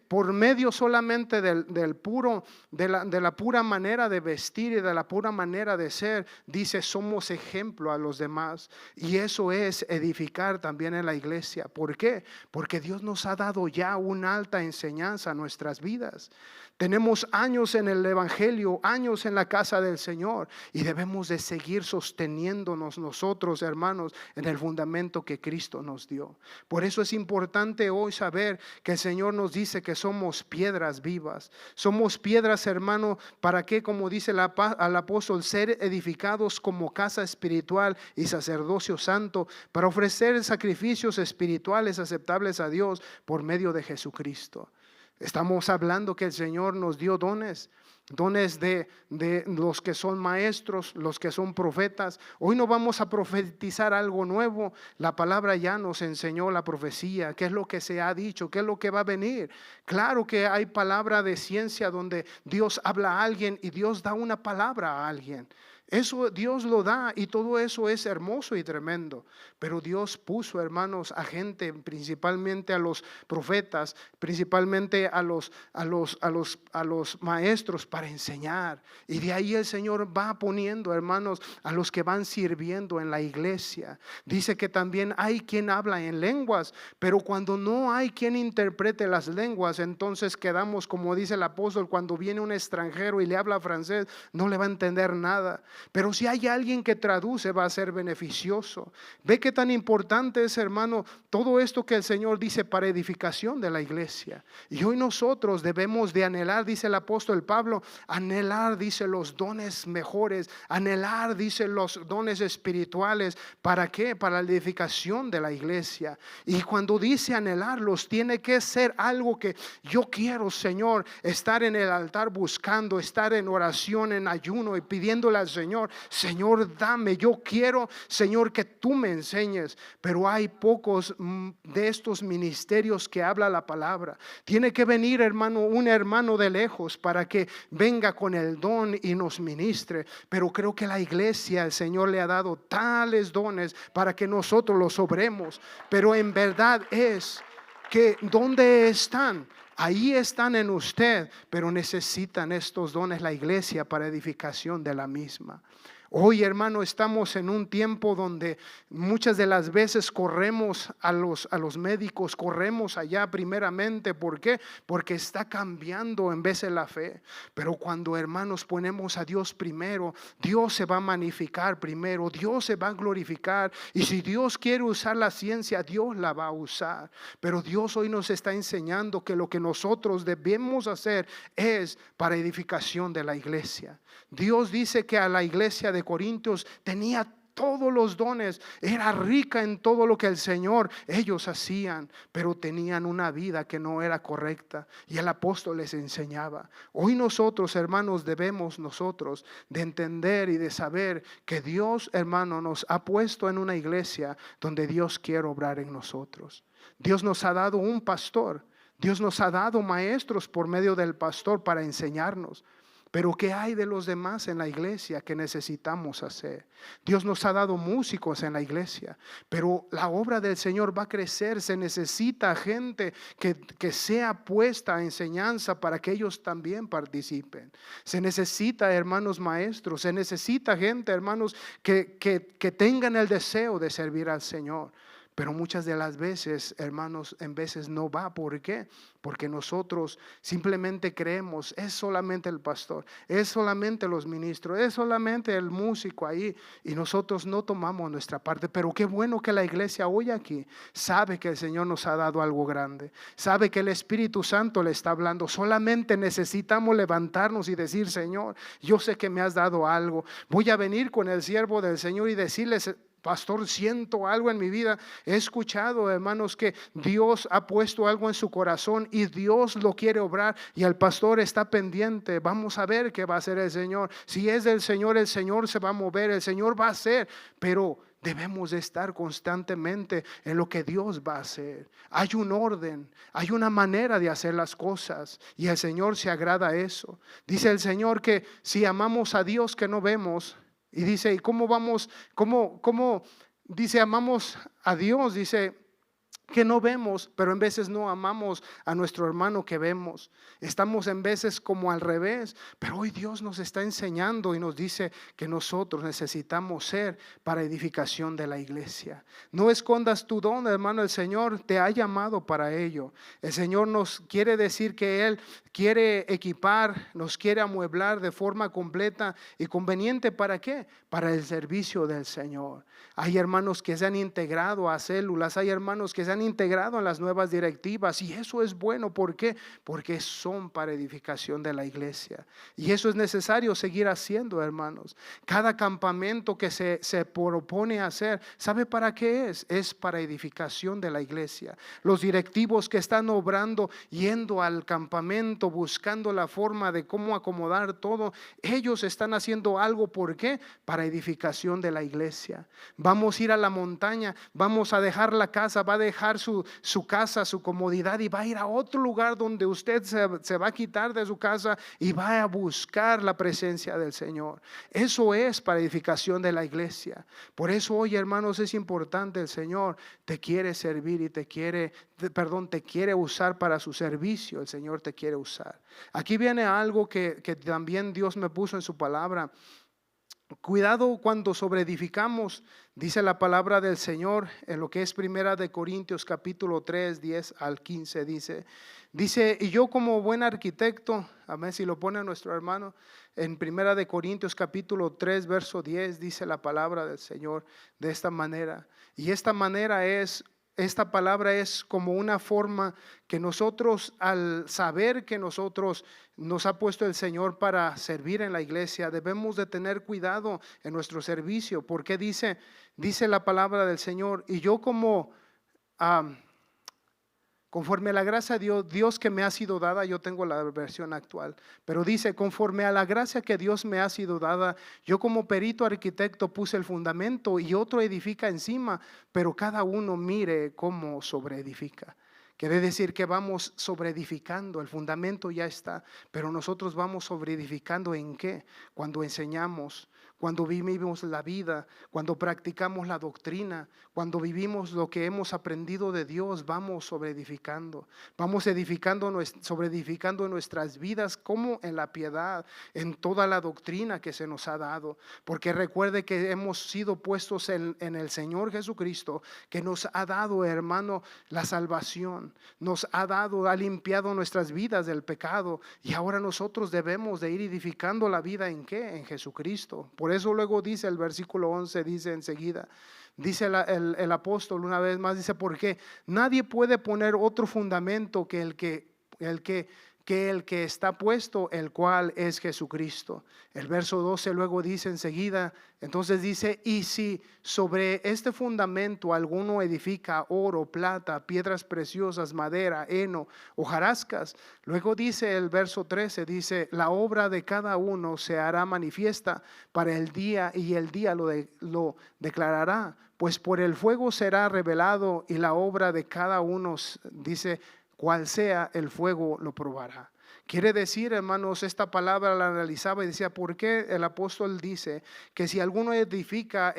por medio solamente de la pura manera de vestir y de la pura manera de ser, dice, somos ejemplo a los demás. Y eso es edificar también en la iglesia. ¿Por qué? Porque Dios nos ha dado ya una alta enseñanza a nuestras vidas. Tenemos años en el evangelio, años en la casa del Señor, y debemos de seguir sosteniéndonos nosotros, hermanos, en el fundamento que Cristo nos dio. Por eso es importante hoy saber que el Señor nos dice que somos piedras vivas. Somos piedras, hermano, ¿para qué? Como dice al apóstol, ser edificados como casa espiritual y sacerdocio santo, para ofrecer sacrificios espirituales aceptables a Dios por medio de Jesucristo. Estamos hablando que el Señor nos dio dones de los que son maestros, los que son profetas. Hoy no vamos a profetizar algo nuevo. La palabra ya nos enseñó la profecía, qué es lo que se ha dicho, qué es lo que va a venir. Claro que hay palabra de ciencia donde Dios habla a alguien y Dios da una palabra a alguien. Eso Dios lo da, y todo eso es hermoso y tremendo. Pero Dios puso, hermanos, a gente, principalmente a los profetas, principalmente a los maestros, para enseñar. Y de ahí el Señor va poniendo, hermanos, a los que van sirviendo en la iglesia. Dice que también hay quien habla en lenguas, pero cuando no hay quien interprete las lenguas, entonces quedamos, como dice el apóstol, cuando viene un extranjero y le habla francés, no le va a entender nada. Pero si hay alguien que traduce, va a ser beneficioso. Ve qué tan importante es, hermano, todo esto que el Señor dice para edificación de la iglesia. Y hoy nosotros debemos de anhelar, dice el apóstol Pablo, anhelar, dice, los dones mejores, anhelar, dice, los dones espirituales. ¿Para qué? Para la edificación de la iglesia. Y cuando dice anhelarlos, tiene que ser algo que yo quiero, Señor, estar en el altar buscando, estar en oración, en ayuno y pidiéndole al Señor, Señor, dame, yo quiero, Señor, que tú me enseñes. Pero hay pocos de estos ministerios que habla la palabra. Tiene que venir, hermano, un hermano de lejos para que venga con el don y nos ministre. Pero creo que la iglesia, el Señor le ha dado tales dones para que nosotros los obremos. Pero en verdad es que ¿dónde están? Ahí están en usted, pero necesitan estos dones la iglesia para edificación de la misma. Hoy, hermano, estamos en un tiempo donde muchas de las veces corremos a los médicos, corremos allá primeramente. ¿Por qué? Porque está cambiando en vez de la fe. Pero cuando, hermanos, ponemos a Dios primero, Dios se va a magnificar primero, Dios se va a glorificar. Y si Dios quiere usar la ciencia, Dios la va a usar. Pero Dios hoy nos está enseñando que lo que nosotros debemos hacer es para edificación de la iglesia. Dios dice que a la iglesia de Corintios tenía todos los dones, era rica en todo lo que el Señor ellos hacían, pero tenían una vida que no era correcta y el apóstol les enseñaba. Hoy nosotros, hermanos, debemos nosotros de entender y de saber que Dios, hermano, nos ha puesto en una iglesia donde Dios quiere obrar en nosotros. Dios nos ha dado un pastor, Dios nos ha dado maestros por medio del pastor para enseñarnos. Pero ¿qué hay de los demás en la iglesia que necesitamos hacer? Dios nos ha dado músicos en la iglesia, pero la obra del Señor va a crecer. Se necesita gente que sea puesta a enseñanza para que ellos también participen. Se necesita, hermanos maestros, se necesita gente, hermanos, que tengan el deseo de servir al Señor. Pero muchas de las veces, hermanos, en veces no va. ¿Por qué? Porque nosotros simplemente creemos, es solamente el pastor, es solamente los ministros, es solamente el músico ahí. Y nosotros no tomamos nuestra parte. Pero qué bueno que la iglesia hoy aquí sabe que el Señor nos ha dado algo grande. Sabe que el Espíritu Santo le está hablando. Solamente necesitamos levantarnos y decir, Señor, yo sé que me has dado algo. Voy a venir con el siervo del Señor y decirles, pastor, siento algo en mi vida. He escuchado, hermanos, que Dios ha puesto algo en su corazón y Dios lo quiere obrar y el pastor está pendiente. Vamos a ver qué va a hacer el Señor. Si es del Señor, el Señor se va a mover, el Señor va a hacer, pero debemos de estar constantemente en lo que Dios va a hacer. Hay un orden, hay una manera de hacer las cosas y el Señor se agrada a eso. Dice el Señor que si amamos a Dios que no vemos, y dice, ¿y cómo vamos? ¿Cómo? Dice, amamos a Dios, dice que no vemos, pero en veces no amamos a nuestro hermano que vemos. Estamos en veces como al revés, pero hoy Dios nos está enseñando y nos dice que nosotros necesitamos ser para edificación de la iglesia. No escondas tu don, hermano, el Señor te ha llamado para ello. El Señor nos quiere decir que Él quiere equipar, nos quiere amueblar de forma completa y conveniente. ¿Para qué? Para el servicio del Señor. Hay hermanos que se han integrado a células, hay hermanos que se han integrado en las nuevas directivas y eso es bueno. ¿Por qué? Porque son para edificación de la iglesia y eso es necesario seguir haciendo, hermanos. Cada campamento que se propone hacer, ¿sabe para qué es? Es para edificación de la iglesia. Los directivos que están obrando, yendo al campamento, buscando la forma de cómo acomodar todo, ellos están haciendo algo. ¿Por qué? Para edificación de la iglesia. Vamos a ir a la montaña, vamos a dejar la casa, va a dejar su casa, su comodidad y va a ir a otro lugar donde usted se va a quitar de su casa y va a buscar la presencia del Señor. Eso es para edificación de la iglesia. Por eso hoy, hermanos, es importante. El Señor te quiere servir y te quiere usar para su servicio. El Señor te quiere usar. Aquí viene algo que también Dios me puso en su palabra. Cuidado cuando sobreedificamos, dice la palabra del Señor en lo que es Primera de Corintios capítulo 3, 10 al 15, dice, y yo como buen arquitecto, amén, si lo pone nuestro hermano, en Primera de Corintios capítulo 3, verso 10, dice la palabra del Señor de esta manera, y esta palabra es como una forma que nosotros, al saber que nosotros nos ha puesto el Señor para servir en la iglesia, debemos de tener cuidado en nuestro servicio, porque dice la palabra del Señor, y yo como conforme a la gracia de Dios que me ha sido dada, yo tengo la versión actual, pero dice, conforme a la gracia que Dios me ha sido dada, yo como perito arquitecto puse el fundamento y otro edifica encima, pero cada uno mire cómo sobreedifica. Quiere decir que vamos sobreedificando, el fundamento ya está, pero nosotros vamos sobreedificando ¿en qué? Cuando enseñamos, cuando vivimos la vida, cuando practicamos la doctrina, cuando vivimos lo que hemos aprendido de Dios, vamos sobreedificando, sobreedificando nuestras vidas como en la piedad, en toda la doctrina que se nos ha dado, porque recuerde que hemos sido puestos en el Señor Jesucristo, que nos ha dado, hermano, la salvación, nos ha dado, ha limpiado nuestras vidas del pecado, y ahora nosotros debemos de ir edificando la vida ¿en qué? En Jesucristo. Por eso luego dice el versículo 11, dice enseguida, dice el apóstol una vez más, dice, porque nadie puede poner otro fundamento que el que está puesto, el cual es Jesucristo. El verso 12 luego dice enseguida, entonces dice, y si sobre este fundamento alguno edifica oro, plata, piedras preciosas, madera, heno, hojarascas, luego dice el verso 13, dice, la obra de cada uno se hará manifiesta para el día, y el día lo declarará, pues por el fuego será revelado, y la obra de cada uno, dice, cual sea el fuego lo probará. Quiere decir, hermanos, esta palabra la analizaba y decía, ¿por qué el apóstol dice que si alguno edifica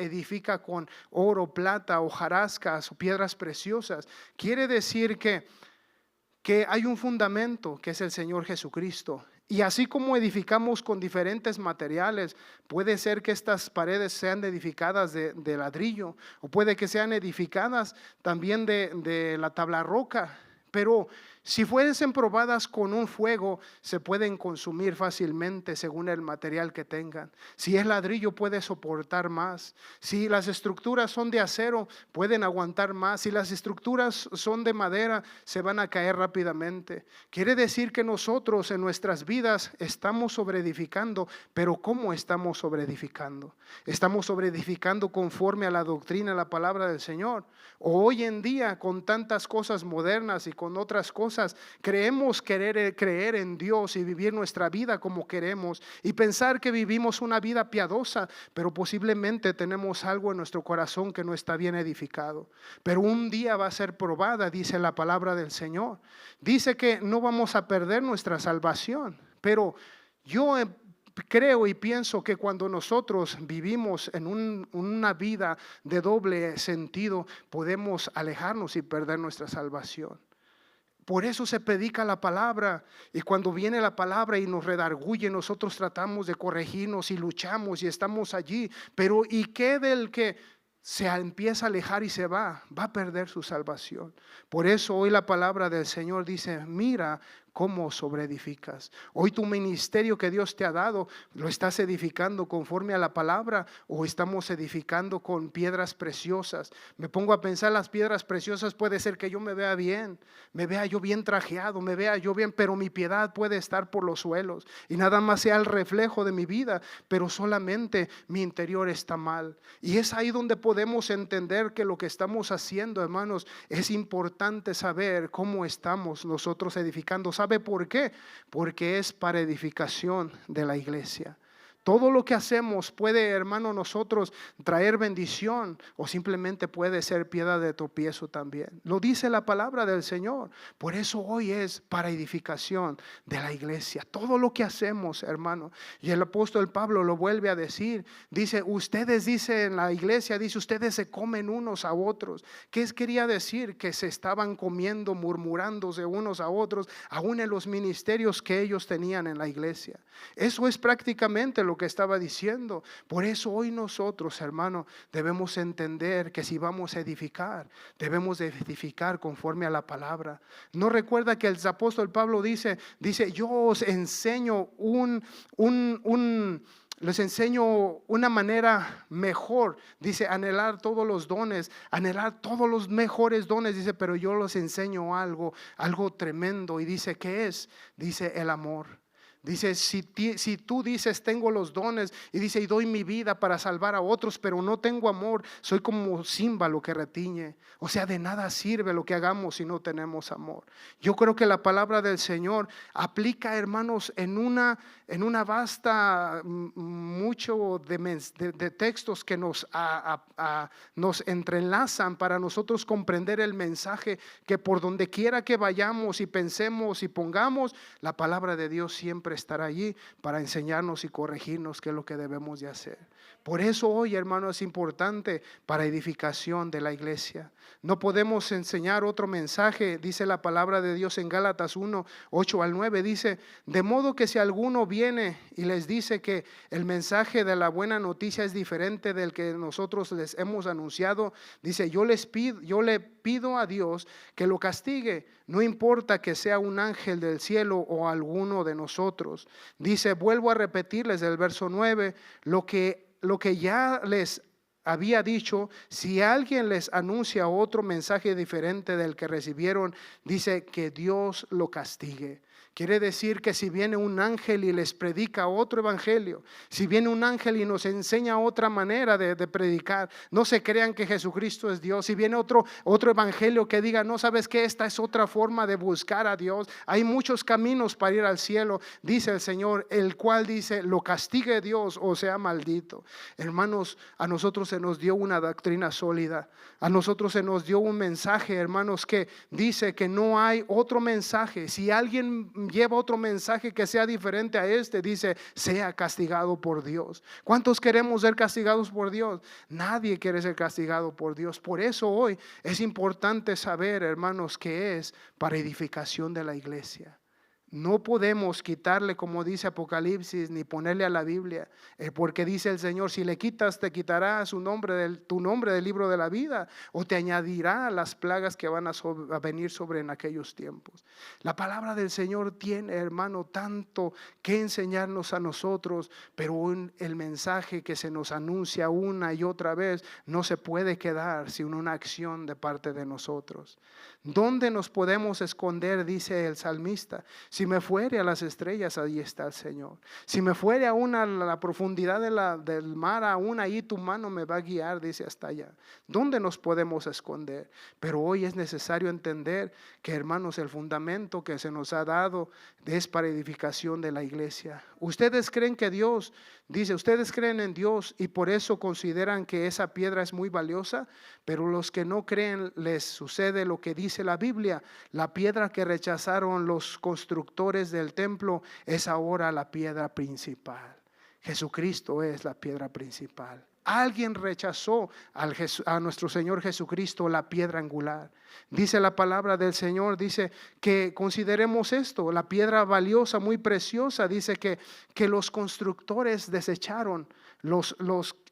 con oro, plata, hojarascas o piedras preciosas? Quiere decir que hay un fundamento que es el Señor Jesucristo. Y así como edificamos con diferentes materiales, puede ser que estas paredes sean edificadas de ladrillo, o puede que sean edificadas también de la tabla roca. Pero si fuesen probadas con un fuego, se pueden consumir fácilmente según el material que tengan. Si es ladrillo, puede soportar más. Si las estructuras son de acero, pueden aguantar más. Si las estructuras son de madera, se van a caer rápidamente. Quiere decir que nosotros en nuestras vidas estamos sobreedificando, pero ¿cómo estamos sobreedificando? ¿Estamos sobreedificando conforme a la doctrina, la palabra del Señor? O hoy en día, con tantas cosas modernas y con otras cosas, creemos creer en Dios y vivir nuestra vida como queremos y pensar que vivimos una vida piadosa, pero posiblemente tenemos algo en nuestro corazón que no está bien edificado. Pero un día va a ser probada, dice la palabra del Señor. Dice que no vamos a perder nuestra salvación, pero yo creo y pienso que cuando nosotros vivimos en una vida de doble sentido, podemos alejarnos y perder nuestra salvación. Por eso se predica la palabra, y cuando viene la palabra y nos redarguye, nosotros tratamos de corregirnos y luchamos y estamos allí. Pero ¿y qué del que se empieza a alejar y se va a perder su salvación? Por eso hoy la palabra del Señor dice, mira cómo sobreedificas. Hoy tu ministerio que Dios te ha dado, ¿lo estás edificando conforme a la palabra o estamos edificando con piedras preciosas? Me pongo a pensar, las piedras preciosas puede ser que yo me vea bien, me vea yo bien trajeado, me vea yo bien, pero mi piedad puede estar por los suelos y nada más sea el reflejo de mi vida, pero solamente mi interior está mal. Y es ahí donde podemos entender que lo que estamos haciendo, hermanos, es importante saber cómo estamos nosotros edificando. ¿Sabe por qué? Porque es para edificación de la iglesia. Todo lo que hacemos puede, hermano, nosotros traer bendición o simplemente puede ser piedra de tropiezo también. Lo dice la palabra del Señor. Por eso hoy es para edificación de la iglesia. Todo lo que hacemos, hermano. Y el apóstol Pablo lo vuelve a decir. Dice, ustedes, dice en la iglesia, dice, ustedes se comen unos a otros. ¿Qué quería decir? Que se estaban comiendo, murmurándose unos a otros, aún en los ministerios que ellos tenían en la iglesia. Eso es prácticamente lo lo que estaba diciendo. Por eso hoy nosotros, hermano, debemos entender que si vamos a edificar, debemos de edificar conforme a la palabra. ¿No recuerda que el apóstol Pablo dice, yo os enseño les enseño una manera mejor, dice, anhelar todos los dones, anhelar todos los mejores dones, dice, pero yo les enseño algo tremendo, y dice, ¿qué es? Dice, el amor. Dice, si tú dices tengo los dones, y dice, y doy mi vida para salvar a otros, pero no tengo amor, soy como címbalo que retiñe. O sea, de nada sirve lo que hagamos si no tenemos amor. Yo creo que la palabra del Señor aplica, hermanos, en una vasta, mucho de textos que nos entrelazan para nosotros comprender el mensaje, que por donde quiera que vayamos y pensemos y pongamos, la palabra de Dios siempre estará allí para enseñarnos y corregirnos qué es lo que debemos de hacer. Por eso hoy, hermano, es importante para edificación de la iglesia. No podemos enseñar otro mensaje, dice la palabra de Dios en Gálatas 1, 8 al 9, dice, de modo que si alguno viene y les dice que el mensaje de la buena noticia es diferente del que nosotros les hemos anunciado, dice, yo le pido a Dios que lo castigue, no importa que sea un ángel del cielo o alguno de nosotros. Dice, vuelvo a repetirles del verso 9, lo que ya les había dicho, si alguien les anuncia otro mensaje diferente del que recibieron, dice que Dios lo castigue. Quiere decir que si viene un ángel y les predica otro evangelio, si viene un ángel y nos enseña otra manera de predicar, no se crean que Jesucristo es Dios. Si viene otro evangelio que diga, no, sabes que esta es otra forma de buscar a Dios, hay muchos caminos para ir al cielo, dice el Señor, el cual dice, lo castigue Dios o sea maldito. Hermanos, a nosotros se nos dio una doctrina sólida, a nosotros se nos dio un mensaje, hermanos, que dice que no hay otro mensaje. Si alguien lleva otro mensaje que sea diferente a este, dice, sea castigado por Dios. ¿Cuántos queremos ser castigados por Dios? Nadie quiere ser castigado por Dios. Por eso hoy es importante saber, hermanos, qué es para edificación de la iglesia. No podemos quitarle, como dice Apocalipsis, ni ponerle a la Biblia, porque dice el Señor, si le quitas, te quitará tu nombre del libro de la vida, o te añadirá las plagas que van a venir sobre en aquellos tiempos. La palabra del Señor tiene, hermano, tanto que enseñarnos a nosotros, pero el mensaje que se nos anuncia una y otra vez no se puede quedar sin una acción de parte de nosotros. ¿Dónde nos podemos esconder? Dice el salmista. Si me fuere a las estrellas, ahí está el Señor. Si me fuere a la profundidad del mar, aún ahí tu mano me va a guiar, dice, hasta allá. ¿Dónde nos podemos esconder? Pero hoy es necesario entender que, hermanos, el fundamento que se nos ha dado es para edificación de la iglesia. Ustedes creen que Dios, dice, ustedes creen en Dios y por eso consideran que esa piedra es muy valiosa, pero los que no creen les sucede lo que dice la Biblia. La piedra que rechazaron los constructores del templo es ahora la piedra principal. Jesucristo es la piedra principal. Alguien rechazó a nuestro Señor Jesucristo, la piedra angular. Dice la palabra del Señor, dice que consideremos esto, la piedra valiosa, muy preciosa. Dice que los constructores desecharon,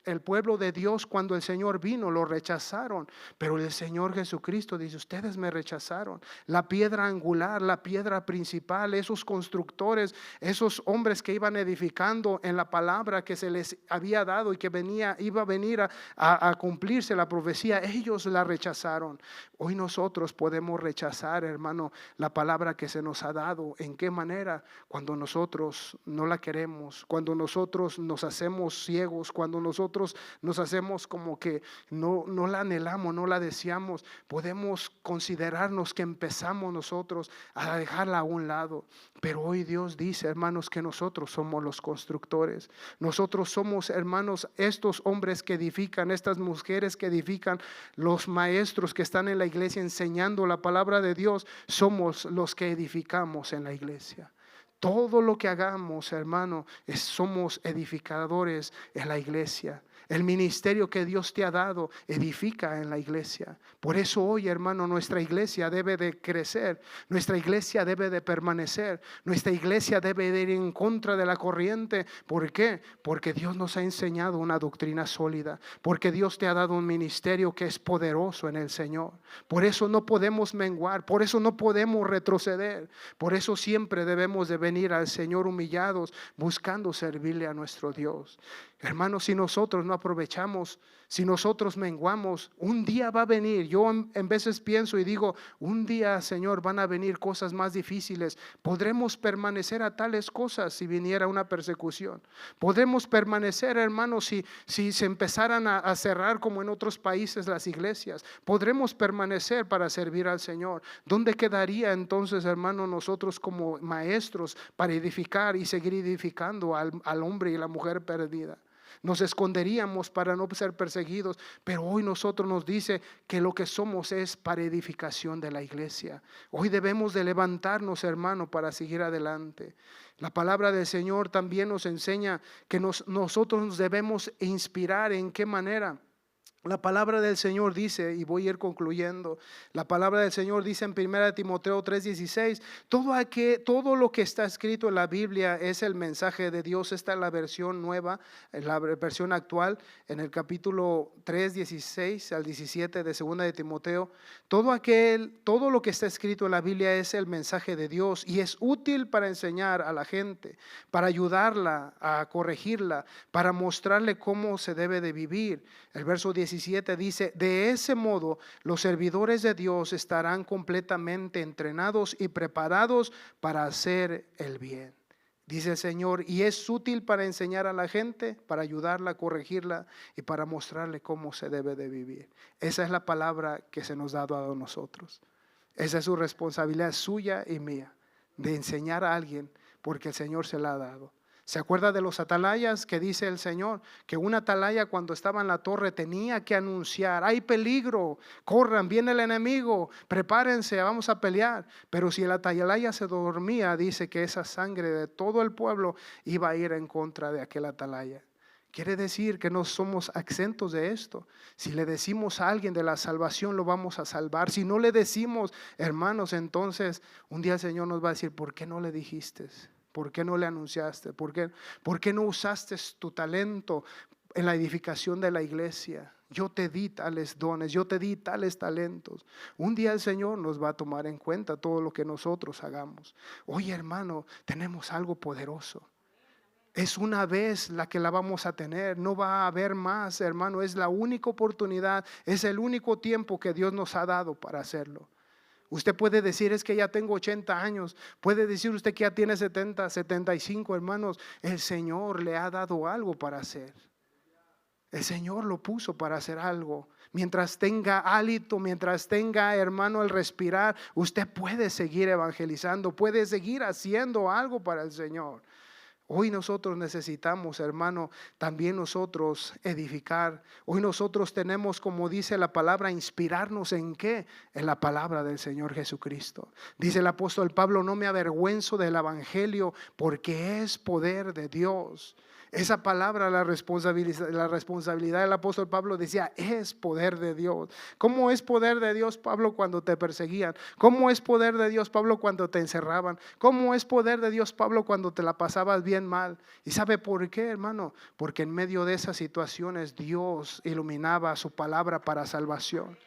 el pueblo de Dios cuando el Señor vino lo rechazaron, pero el Señor Jesucristo dice, ustedes me rechazaron. La piedra angular, la piedra principal, esos constructores, esos hombres que iban edificando en la palabra que se les había dado y que iba a venir a cumplirse la profecía, ellos la rechazaron. Hoy nosotros podemos rechazar, hermano, la palabra que se nos ha dado. ¿En qué manera? Cuando nosotros no la queremos, cuando nosotros nos hacemos ciegos, cuando nosotros nos hacemos como que no la anhelamos, no la deseamos, podemos considerarnos que empezamos nosotros a dejarla a un lado. Pero hoy Dios dice, hermanos, que nosotros somos los constructores. Nosotros somos, hermanos, estos hombres que edifican, estas mujeres que edifican, los maestros que están en la iglesia enseñando la palabra de Dios, somos los que edificamos en la iglesia. Todo lo que hagamos, hermano, somos edificadores en la iglesia. El ministerio que Dios te ha dado edifica en la iglesia. Por eso hoy, hermano, nuestra iglesia debe de crecer. Nuestra iglesia debe de permanecer. Nuestra iglesia debe de ir en contra de la corriente. ¿Por qué? Porque Dios nos ha enseñado una doctrina sólida. Porque Dios te ha dado un ministerio que es poderoso en el Señor. Por eso no podemos menguar. Por eso no podemos retroceder. Por eso siempre debemos de venir al Señor humillados, buscando servirle a nuestro Dios. Hermanos, si nosotros no aprovechamos, si nosotros menguamos, un día va a venir. Yo en veces pienso y digo, un día, Señor, van a venir cosas más difíciles. ¿Podremos permanecer a tales cosas si viniera una persecución? ¿Podremos permanecer, hermanos, si se empezaran a cerrar como en otros países las iglesias? ¿Podremos permanecer para servir al Señor? ¿Dónde quedaría entonces, hermanos, nosotros como maestros para edificar y seguir edificando al hombre y la mujer perdida? Nos esconderíamos para no ser perseguidos, pero hoy nosotros nos dice que lo que somos es para edificación de la iglesia. Hoy debemos de levantarnos, hermano, para seguir adelante. La palabra del Señor también nos enseña que nosotros nos debemos inspirar. ¿En qué manera? La palabra del Señor dice, y voy a ir concluyendo, la palabra del Señor dice en 1 Timoteo 3:16, todo lo que está escrito en la Biblia es el mensaje de Dios. Esta es la versión nueva, la versión actual, en el capítulo 3:16 al 17 de 2 de Timoteo. Todo lo que está escrito en la Biblia es el mensaje de Dios y es útil para enseñar a la gente, para ayudarla, a corregirla, para mostrarle cómo se debe de vivir. El verso 17 dice, de ese modo los servidores de Dios estarán completamente entrenados y preparados para hacer el bien. Dice el Señor, y es útil para enseñar a la gente, para ayudarla, corregirla y para mostrarle cómo se debe de vivir. Esa es la palabra que se nos ha dado a nosotros. Esa es su responsabilidad suya y mía, de enseñar a alguien porque el Señor se la ha dado. ¿Se acuerda de los atalayas que dice el Señor? Que un atalaya cuando estaba en la torre tenía que anunciar, hay peligro, corran, viene el enemigo, prepárense, vamos a pelear. Pero si el atalaya se dormía, dice que esa sangre de todo el pueblo iba a ir en contra de aquel atalaya. Quiere decir que no somos exentos de esto. Si le decimos a alguien de la salvación, lo vamos a salvar. Si no le decimos, hermanos, entonces un día el Señor nos va a decir, ¿por qué no le dijiste? ¿Por qué no le anunciaste? ¿Por qué no usaste tu talento en la edificación de la iglesia? Yo te di tales dones, yo te di tales talentos. Un día el Señor nos va a tomar en cuenta todo lo que nosotros hagamos. Oye, hermano, tenemos algo poderoso. Es una vez la que la vamos a tener, no va a haber más, hermano. Es la única oportunidad, es el único tiempo que Dios nos ha dado para hacerlo. Usted puede decir, es que ya tengo 80 años. Puede decir usted que ya tiene 70, 75, hermanos. El Señor le ha dado algo para hacer. El Señor lo puso para hacer algo. Mientras tenga hálito, mientras tenga, hermano, el respirar, usted puede seguir evangelizando, puede seguir haciendo algo para el Señor. Hoy nosotros necesitamos, hermano, también nosotros edificar. Hoy nosotros tenemos, como dice la palabra, inspirarnos ¿en qué? En la palabra del Señor Jesucristo. Dice el apóstol Pablo, no me avergüenzo del evangelio porque es poder de Dios. Esa palabra, la responsabilidad del apóstol Pablo decía, es poder de Dios. ¿Cómo es poder de Dios, Pablo, cuando te perseguían? ¿Cómo es poder de Dios, Pablo, cuando te encerraban? ¿Cómo es poder de Dios, Pablo, cuando te la pasabas bien mal? ¿Y sabe por qué, hermano? Porque en medio de esas situaciones Dios iluminaba su palabra para salvación.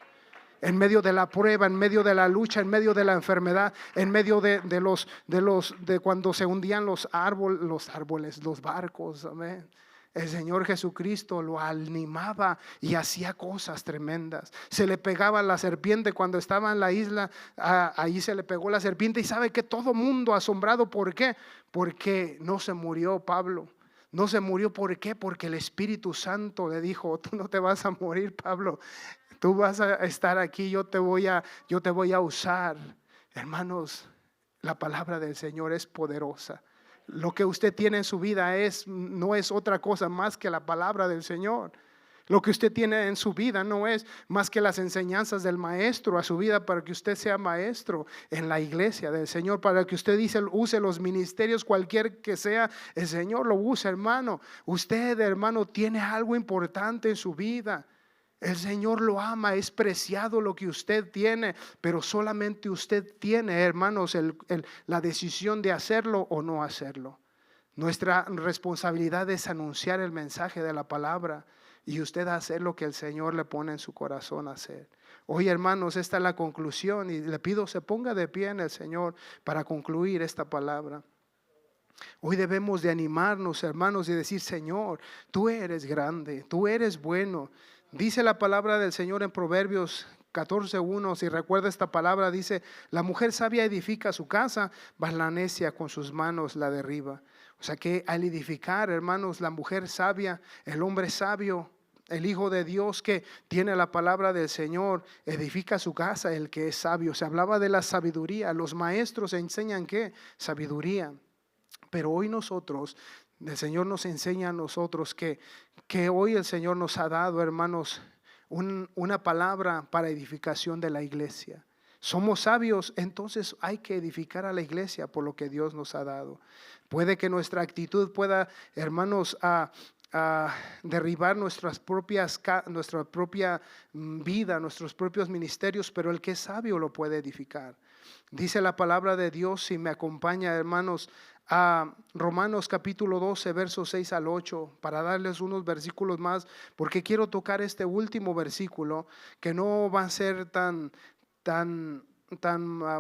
En medio de la prueba, en medio de la lucha, en medio de la enfermedad, en medio de cuando se hundían los árboles, los barcos, amén. El Señor Jesucristo lo animaba y hacía cosas tremendas. Se le pegaba la serpiente cuando estaba en la isla, ahí se le pegó la serpiente y sabe que todo mundo asombrado, ¿por qué? Porque no se murió Pablo. No se murió, ¿por qué? Porque el Espíritu Santo le dijo, tú no te vas a morir, Pablo. Tú vas a estar aquí, yo te voy a usar. Hermanos, la palabra del Señor es poderosa. Lo que usted tiene en su vida no es otra cosa más que la palabra del Señor. Lo que usted tiene en su vida no es más que las enseñanzas del maestro a su vida para que usted sea maestro en la iglesia del Señor, para que usted use los ministerios cualquier que sea, el Señor lo usa, hermano. Usted, hermano, tiene algo importante en su vida. El Señor lo ama, es preciado lo que usted tiene, pero solamente usted tiene, hermanos, la decisión de hacerlo o no hacerlo. Nuestra responsabilidad es anunciar el mensaje de la palabra y usted hacer lo que el Señor le pone en su corazón a hacer. Hoy, hermanos, esta es la conclusión y le pido se ponga de pie en el Señor para concluir esta palabra. Hoy debemos de animarnos, hermanos, y decir: Señor, tú eres grande, tú eres bueno. Dice la palabra del Señor en Proverbios 14:1, si recuerda esta palabra, dice: la mujer sabia edifica su casa, mas la necia con sus manos la derriba. O sea que al edificar, hermanos, la mujer sabia, el hombre sabio, el Hijo de Dios que tiene la palabra del Señor, edifica su casa, el que es sabio. Se hablaba de la sabiduría. Los maestros enseñan ¿qué? Sabiduría. Pero hoy nosotros, el Señor nos enseña a nosotros que hoy el Señor nos ha dado, hermanos, una palabra para edificación de la iglesia. Somos sabios, entonces hay que edificar a la iglesia por lo que Dios nos ha dado. Puede que nuestra actitud pueda, hermanos, a derribar nuestra propia vida, nuestros propios ministerios, pero el que es sabio lo puede edificar. Dice la palabra de Dios, si me acompaña, hermanos, a Romanos capítulo 12, versos 6 al 8, para darles unos versículos más, porque quiero tocar este último versículo, que no va a ser tan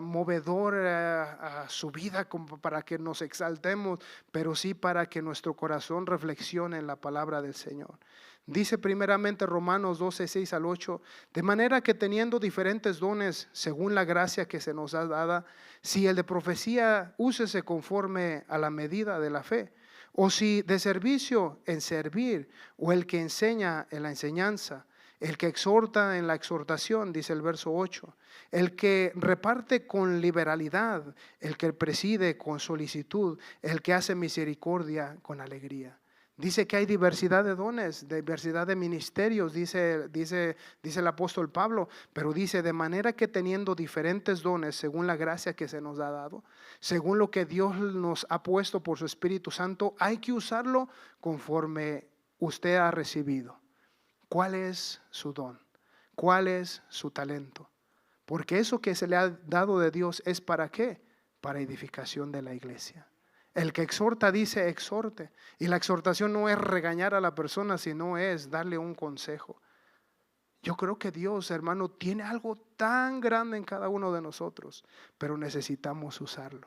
movedor a su vida como para que nos exaltemos, pero sí para que nuestro corazón reflexione en la palabra del Señor. Dice primeramente Romanos 12, 6 al 8, de manera que teniendo diferentes dones según la gracia que se nos ha dada, si el de profecía, úsese conforme a la medida de la fe, o si de servicio, en servir, o el que enseña en la enseñanza, el que exhorta en la exhortación, dice el verso 8, el que reparte con liberalidad, el que preside con solicitud, el que hace misericordia con alegría. Dice que hay diversidad de dones, diversidad de ministerios, dice el apóstol Pablo, pero dice de manera que teniendo diferentes dones según la gracia que se nos ha dado, según lo que Dios nos ha puesto por su Espíritu Santo, hay que usarlo conforme usted ha recibido. ¿Cuál es su don? ¿Cuál es su talento? Porque eso que se le ha dado de Dios es ¿para qué? Para edificación de la iglesia. El que exhorta dice exhorte, y la exhortación no es regañar a la persona, sino es darle un consejo. Yo creo que Dios, hermano, tiene algo tan grande en cada uno de nosotros, pero necesitamos usarlo.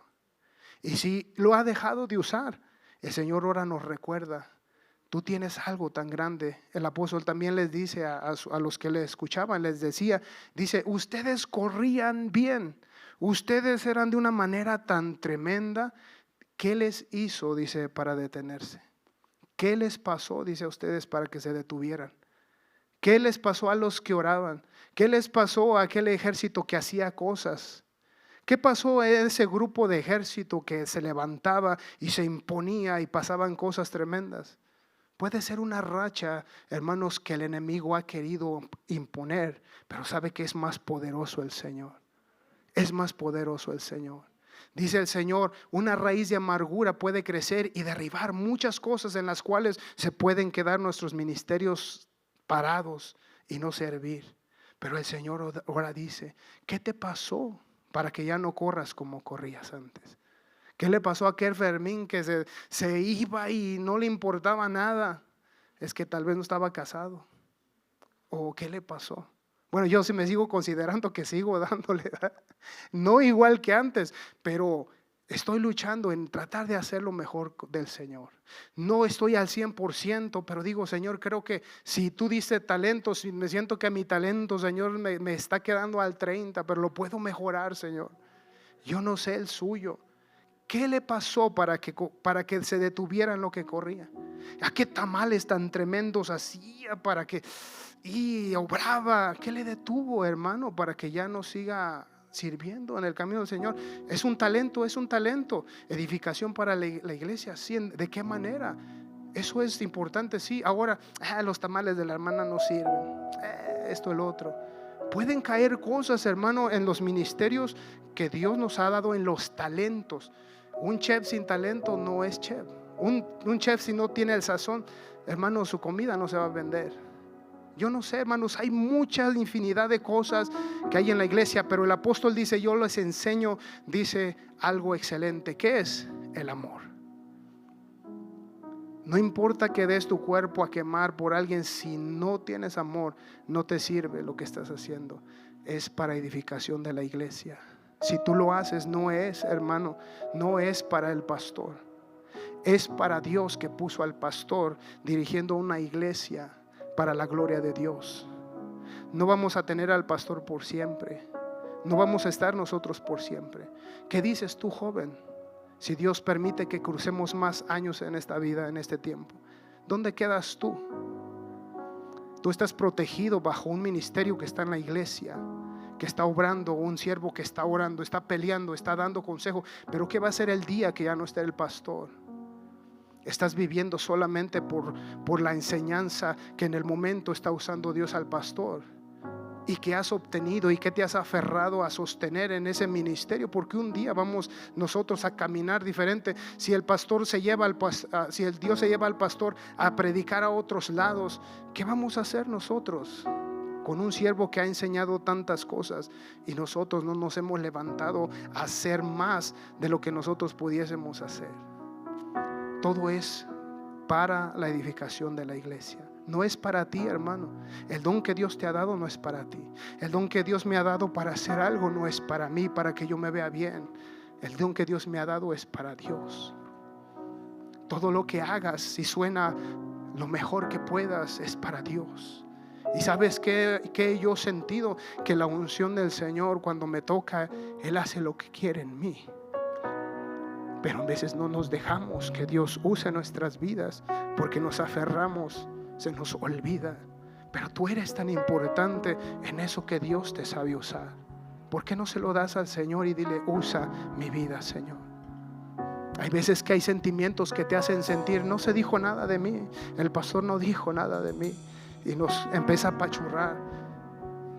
Y si lo ha dejado de usar, el Señor ahora nos recuerda: tú tienes algo tan grande. El apóstol también les dice a los que le escuchaban, les decía, dice, ustedes corrían bien, ustedes eran de una manera tan tremenda. ¿Qué les hizo, dice, para detenerse? ¿Qué les pasó, dice, a ustedes para que se detuvieran? ¿Qué les pasó a los que oraban? ¿Qué les pasó a aquel ejército que hacía cosas? ¿Qué pasó a ese grupo de ejército que se levantaba y se imponía y pasaban cosas tremendas? Puede ser una racha, hermanos, que el enemigo ha querido imponer, pero sabe que es más poderoso el Señor. Es más poderoso el Señor. Dice el Señor, una raíz de amargura puede crecer y derribar muchas cosas en las cuales se pueden quedar nuestros ministerios parados y no servir. Pero el Señor ahora dice, ¿qué te pasó para que ya no corras como corrías antes? ¿Qué le pasó a aquel Fermín que se iba y no le importaba nada? Es que tal vez no estaba casado. ¿O qué le pasó? Bueno, yo sí me sigo considerando que sigo dándole, ¿verdad? No igual que antes, pero estoy luchando en tratar de hacer lo mejor del Señor. No estoy al 100%, pero digo, Señor, creo que si tú dices talento, si me siento que mi talento, Señor, me está quedando al 30%, pero lo puedo mejorar, Señor. Yo no sé el suyo. ¿Qué le pasó para que se detuviera en lo que corría? ¿A qué tamales tan tremendos hacía para que obraba? ¿Qué le detuvo, hermano, para que ya no siga sirviendo en el camino del Señor? Es un talento. Edificación para la iglesia. ¿Sí? ¿De qué manera? Eso es importante, sí. Ahora, los tamales de la hermana no sirven, esto, el otro. Pueden caer cosas, hermano, en los ministerios que Dios nos ha dado, en los talentos. Un chef sin talento no es chef. Un chef si no tiene el sazón, hermano, su comida no se va a vender. Yo no sé, hermanos, hay mucha infinidad de cosas que hay en la iglesia, pero el apóstol dice, yo les enseño, dice algo excelente. ¿Qué es? El amor. No importa que des tu cuerpo a quemar por alguien, si no tienes amor, no te sirve lo que estás haciendo. Es para edificación de la iglesia. Si tú lo haces, no es, hermano, no es para el pastor. Es para Dios, que puso al pastor dirigiendo una iglesia para la gloria de Dios. No vamos a tener al pastor por siempre. No vamos a estar nosotros por siempre. ¿Qué dices tú, joven? Si Dios permite que crucemos más años en esta vida, en este tiempo, ¿dónde quedas tú? Tú estás protegido bajo un ministerio que está en la iglesia, que está obrando, un siervo que está orando, está peleando, está dando consejo. Pero ¿qué va a ser el día que ya no esté el pastor? Estás viviendo solamente por la enseñanza que en el momento está usando Dios al pastor, y que has obtenido y que te has aferrado a sostener en ese ministerio, porque un día vamos nosotros a caminar diferente. Si el pastor se lleva si el Dios se lleva al pastor a predicar a otros lados, ¿qué vamos a hacer nosotros con un siervo que ha enseñado tantas cosas y nosotros no nos hemos levantado a hacer más de lo que nosotros pudiésemos hacer? Todo es para la edificación de la iglesia. No es para ti, hermano. El don que Dios te ha dado no es para ti. El don que Dios me ha dado para hacer algo no es para mí, para que yo me vea bien. El don que Dios me ha dado es para Dios. Todo lo que hagas, si suena lo mejor que puedas, es para Dios. Y sabes que yo he sentido que la unción del Señor, cuando me toca, Él hace lo que quiere en mí. Pero a veces no nos dejamos que Dios use nuestras vidas, porque nos aferramos, se nos olvida. Pero tú eres tan importante en eso que Dios te sabe usar. ¿Por qué no se lo das al Señor y dile: usa mi vida, Señor? Hay veces que hay sentimientos que te hacen sentir: no se dijo nada de mí, el pastor no dijo nada de mí, y nos empieza a apachurrar.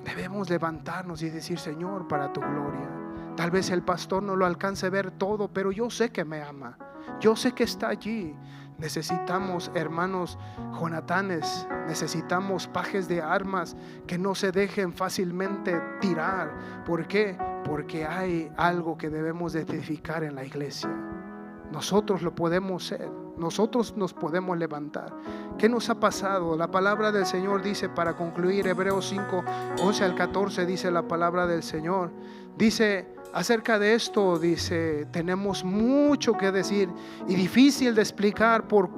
Debemos levantarnos y decir: Señor, para tu gloria. Tal vez el pastor no lo alcance a ver todo, pero yo sé que me ama, yo sé que está allí. Necesitamos, hermanos Jonatanes, necesitamos pajes de armas que no se dejen fácilmente tirar. ¿Por qué? Porque hay algo que debemos de edificar en la iglesia. Nosotros lo podemos ser, nosotros nos podemos levantar. ¿Qué nos ha pasado? La palabra del Señor dice, para concluir, Hebreos 5, 11 al 14, dice la palabra del Señor. Dice acerca de esto, dice: tenemos mucho que decir y difícil de explicar por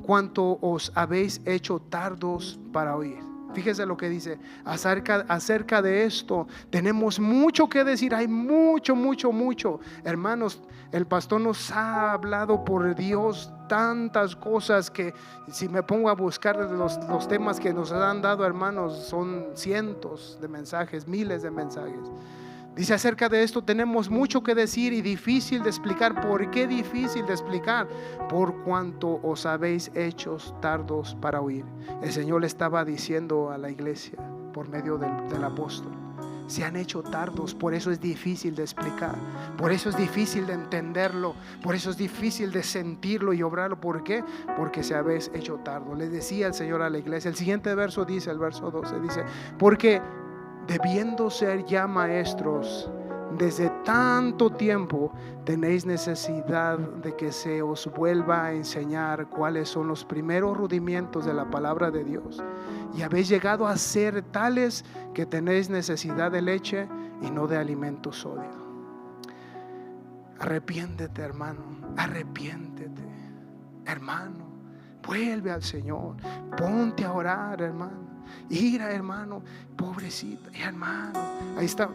cuanto os habéis hecho tardos para oír. Fíjese lo que dice acerca de esto. Tenemos mucho que decir, hay mucho. Hermanos, el pastor nos ha hablado por Dios tantas cosas que si me pongo a buscar los temas que nos han dado, hermanos, son cientos de mensajes, miles de mensajes. Dice acerca de esto: tenemos mucho que decir y difícil de explicar. ¿Por qué difícil de explicar? Por cuanto os habéis hecho tardos para oír. El Señor le estaba diciendo a la iglesia por medio del apóstol: se han hecho tardos, por eso es difícil de explicar, por eso es difícil de entenderlo, por eso es difícil de sentirlo y obrarlo. ¿Por qué? Porque se habéis hecho tardos. Le decía el Señor a la iglesia. El siguiente verso dice, el verso 12, dice: porque debiendo ser ya maestros desde tanto tiempo, tenéis necesidad de que se os vuelva a enseñar cuáles son los primeros rudimientos de la palabra de Dios, y habéis llegado a ser tales que tenéis necesidad de leche y no de alimento sólido. Arrepiéntete, hermano, arrepiéntete, hermano, vuelve al Señor, ponte a orar, hermano. Ira, hermano, pobrecito, hermano, ahí está,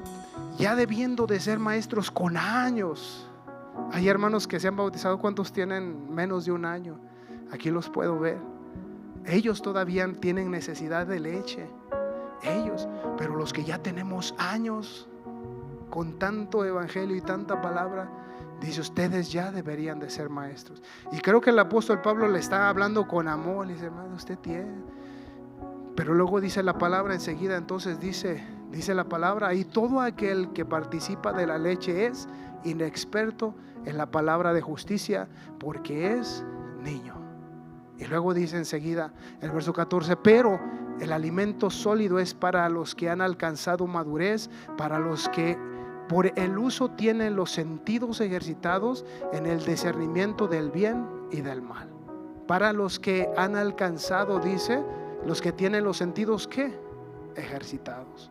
ya debiendo de ser maestros con años. Hay hermanos que se han bautizado, ¿cuántos tienen menos de un año? Aquí los puedo ver. Ellos todavía tienen necesidad de leche, ellos, pero los que ya tenemos años con tanto evangelio y tanta palabra, Dice, ustedes ya deberían de ser maestros. Y creo que el apóstol Pablo le está hablando con amor. Le dice, hermano, usted tiene. Pero luego dice la palabra enseguida, entonces dice la palabra, y todo aquel que participa de la leche es inexperto en la palabra de justicia, porque es niño. Y luego dice enseguida el verso 14, pero el alimento sólido es para los que han alcanzado madurez, para los que por el uso tienen los sentidos ejercitados en el discernimiento del bien y del mal. Para los que han alcanzado, dice, los que tienen los sentidos, ¿qué? Ejercitados.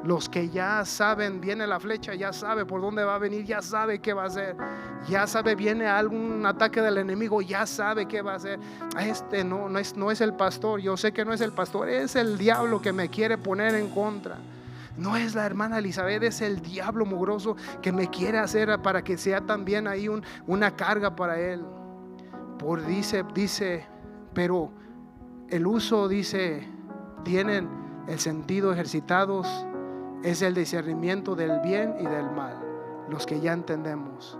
Los que ya saben, viene la flecha, ya sabe por dónde va a venir, ya sabe qué va a hacer, ya sabe, viene algún ataque del enemigo, ya sabe qué va a hacer. No es el pastor, yo sé que no es el pastor, es el diablo que me quiere poner en contra. No es la hermana Elizabeth, es el diablo mugroso que me quiere hacer para que sea también ahí una carga para él. Dice, pero el uso, dice, tienen el sentido ejercitados, es el discernimiento del bien y del mal, los que ya entendemos.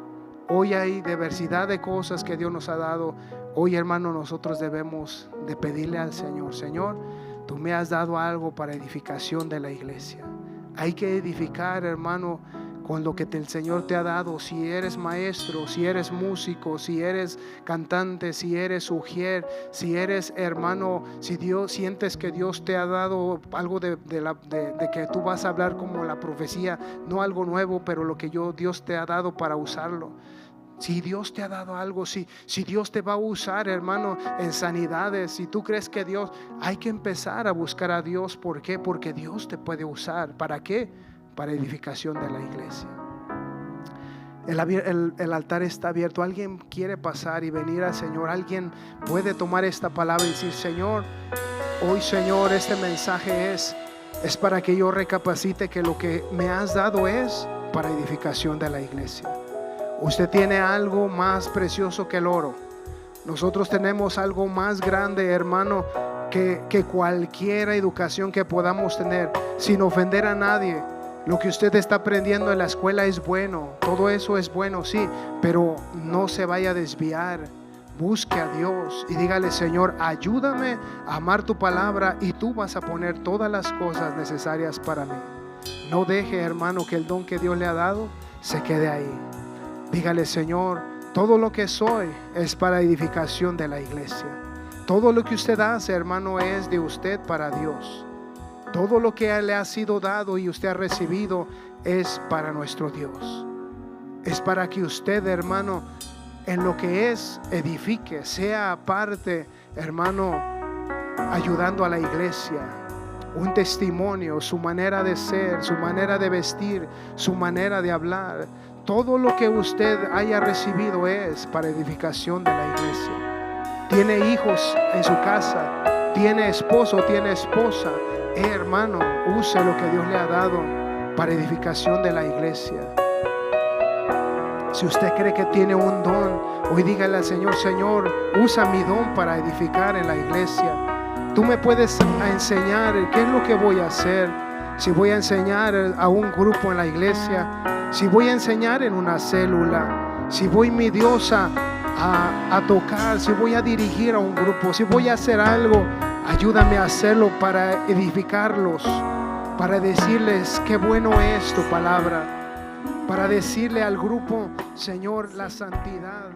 Hoy hay diversidad de cosas que Dios nos ha dado. Hoy, hermano, nosotros debemos de pedirle al Señor, Señor, tú me has dado algo para edificación de la iglesia. Hay que edificar, hermano, con lo que el Señor te ha dado. Si eres maestro, si eres músico, si eres cantante, si eres ujier, si eres hermano, si Dios sientes que Dios te ha dado algo de que tú vas a hablar como la profecía, no algo nuevo, pero lo que Dios te ha dado para usarlo. Si Dios te ha dado algo, si Dios te va a usar, hermano, en sanidades, si tú crees que Dios, hay que empezar a buscar a Dios. ¿Por qué? Porque Dios te puede usar. ¿Para qué? Para edificación de la iglesia. El altar está abierto. Alguien quiere pasar y venir al Señor. Alguien puede tomar esta palabra y decir, Señor, hoy, Señor, este mensaje es para que yo recapacite que lo que me has dado es para edificación de la iglesia. Usted tiene algo más precioso que el oro. Nosotros tenemos algo más grande, hermano, que cualquier educación que podamos tener, sin ofender a nadie. Lo que usted está aprendiendo en la escuela es bueno, todo eso es bueno, sí, pero no se vaya a desviar. Busque a Dios y dígale, Señor, ayúdame a amar tu palabra, y tú vas a poner todas las cosas necesarias para mí. No deje, hermano, que el don que Dios le ha dado se quede ahí. Dígale, Señor, todo lo que soy es para edificación de la iglesia. Todo lo que usted hace, hermano, es de usted para Dios. Todo lo que le ha sido dado y usted ha recibido es para nuestro Dios. Es para que usted, hermano, en lo que es, edifique, sea parte, hermano, ayudando a la iglesia. Un testimonio, su manera de ser, su manera de vestir, su manera de hablar. Todo lo que usted haya recibido es para edificación de la iglesia. Tiene hijos en su casa, tiene esposo, tiene esposa. Hermano, use lo que Dios le ha dado para edificación de la iglesia. Si usted cree que tiene un don, hoy dígale al Señor, Señor, usa mi don para edificar en la iglesia. Tú me puedes enseñar qué es lo que voy a hacer. Si voy a enseñar a un grupo en la iglesia, si voy a enseñar en una célula, si voy, mi Dios, a tocar, si voy a dirigir a un grupo, si voy a hacer algo, ayúdame a hacerlo para edificarlos, para decirles qué bueno es tu palabra, para decirle al grupo, Señor, la santidad.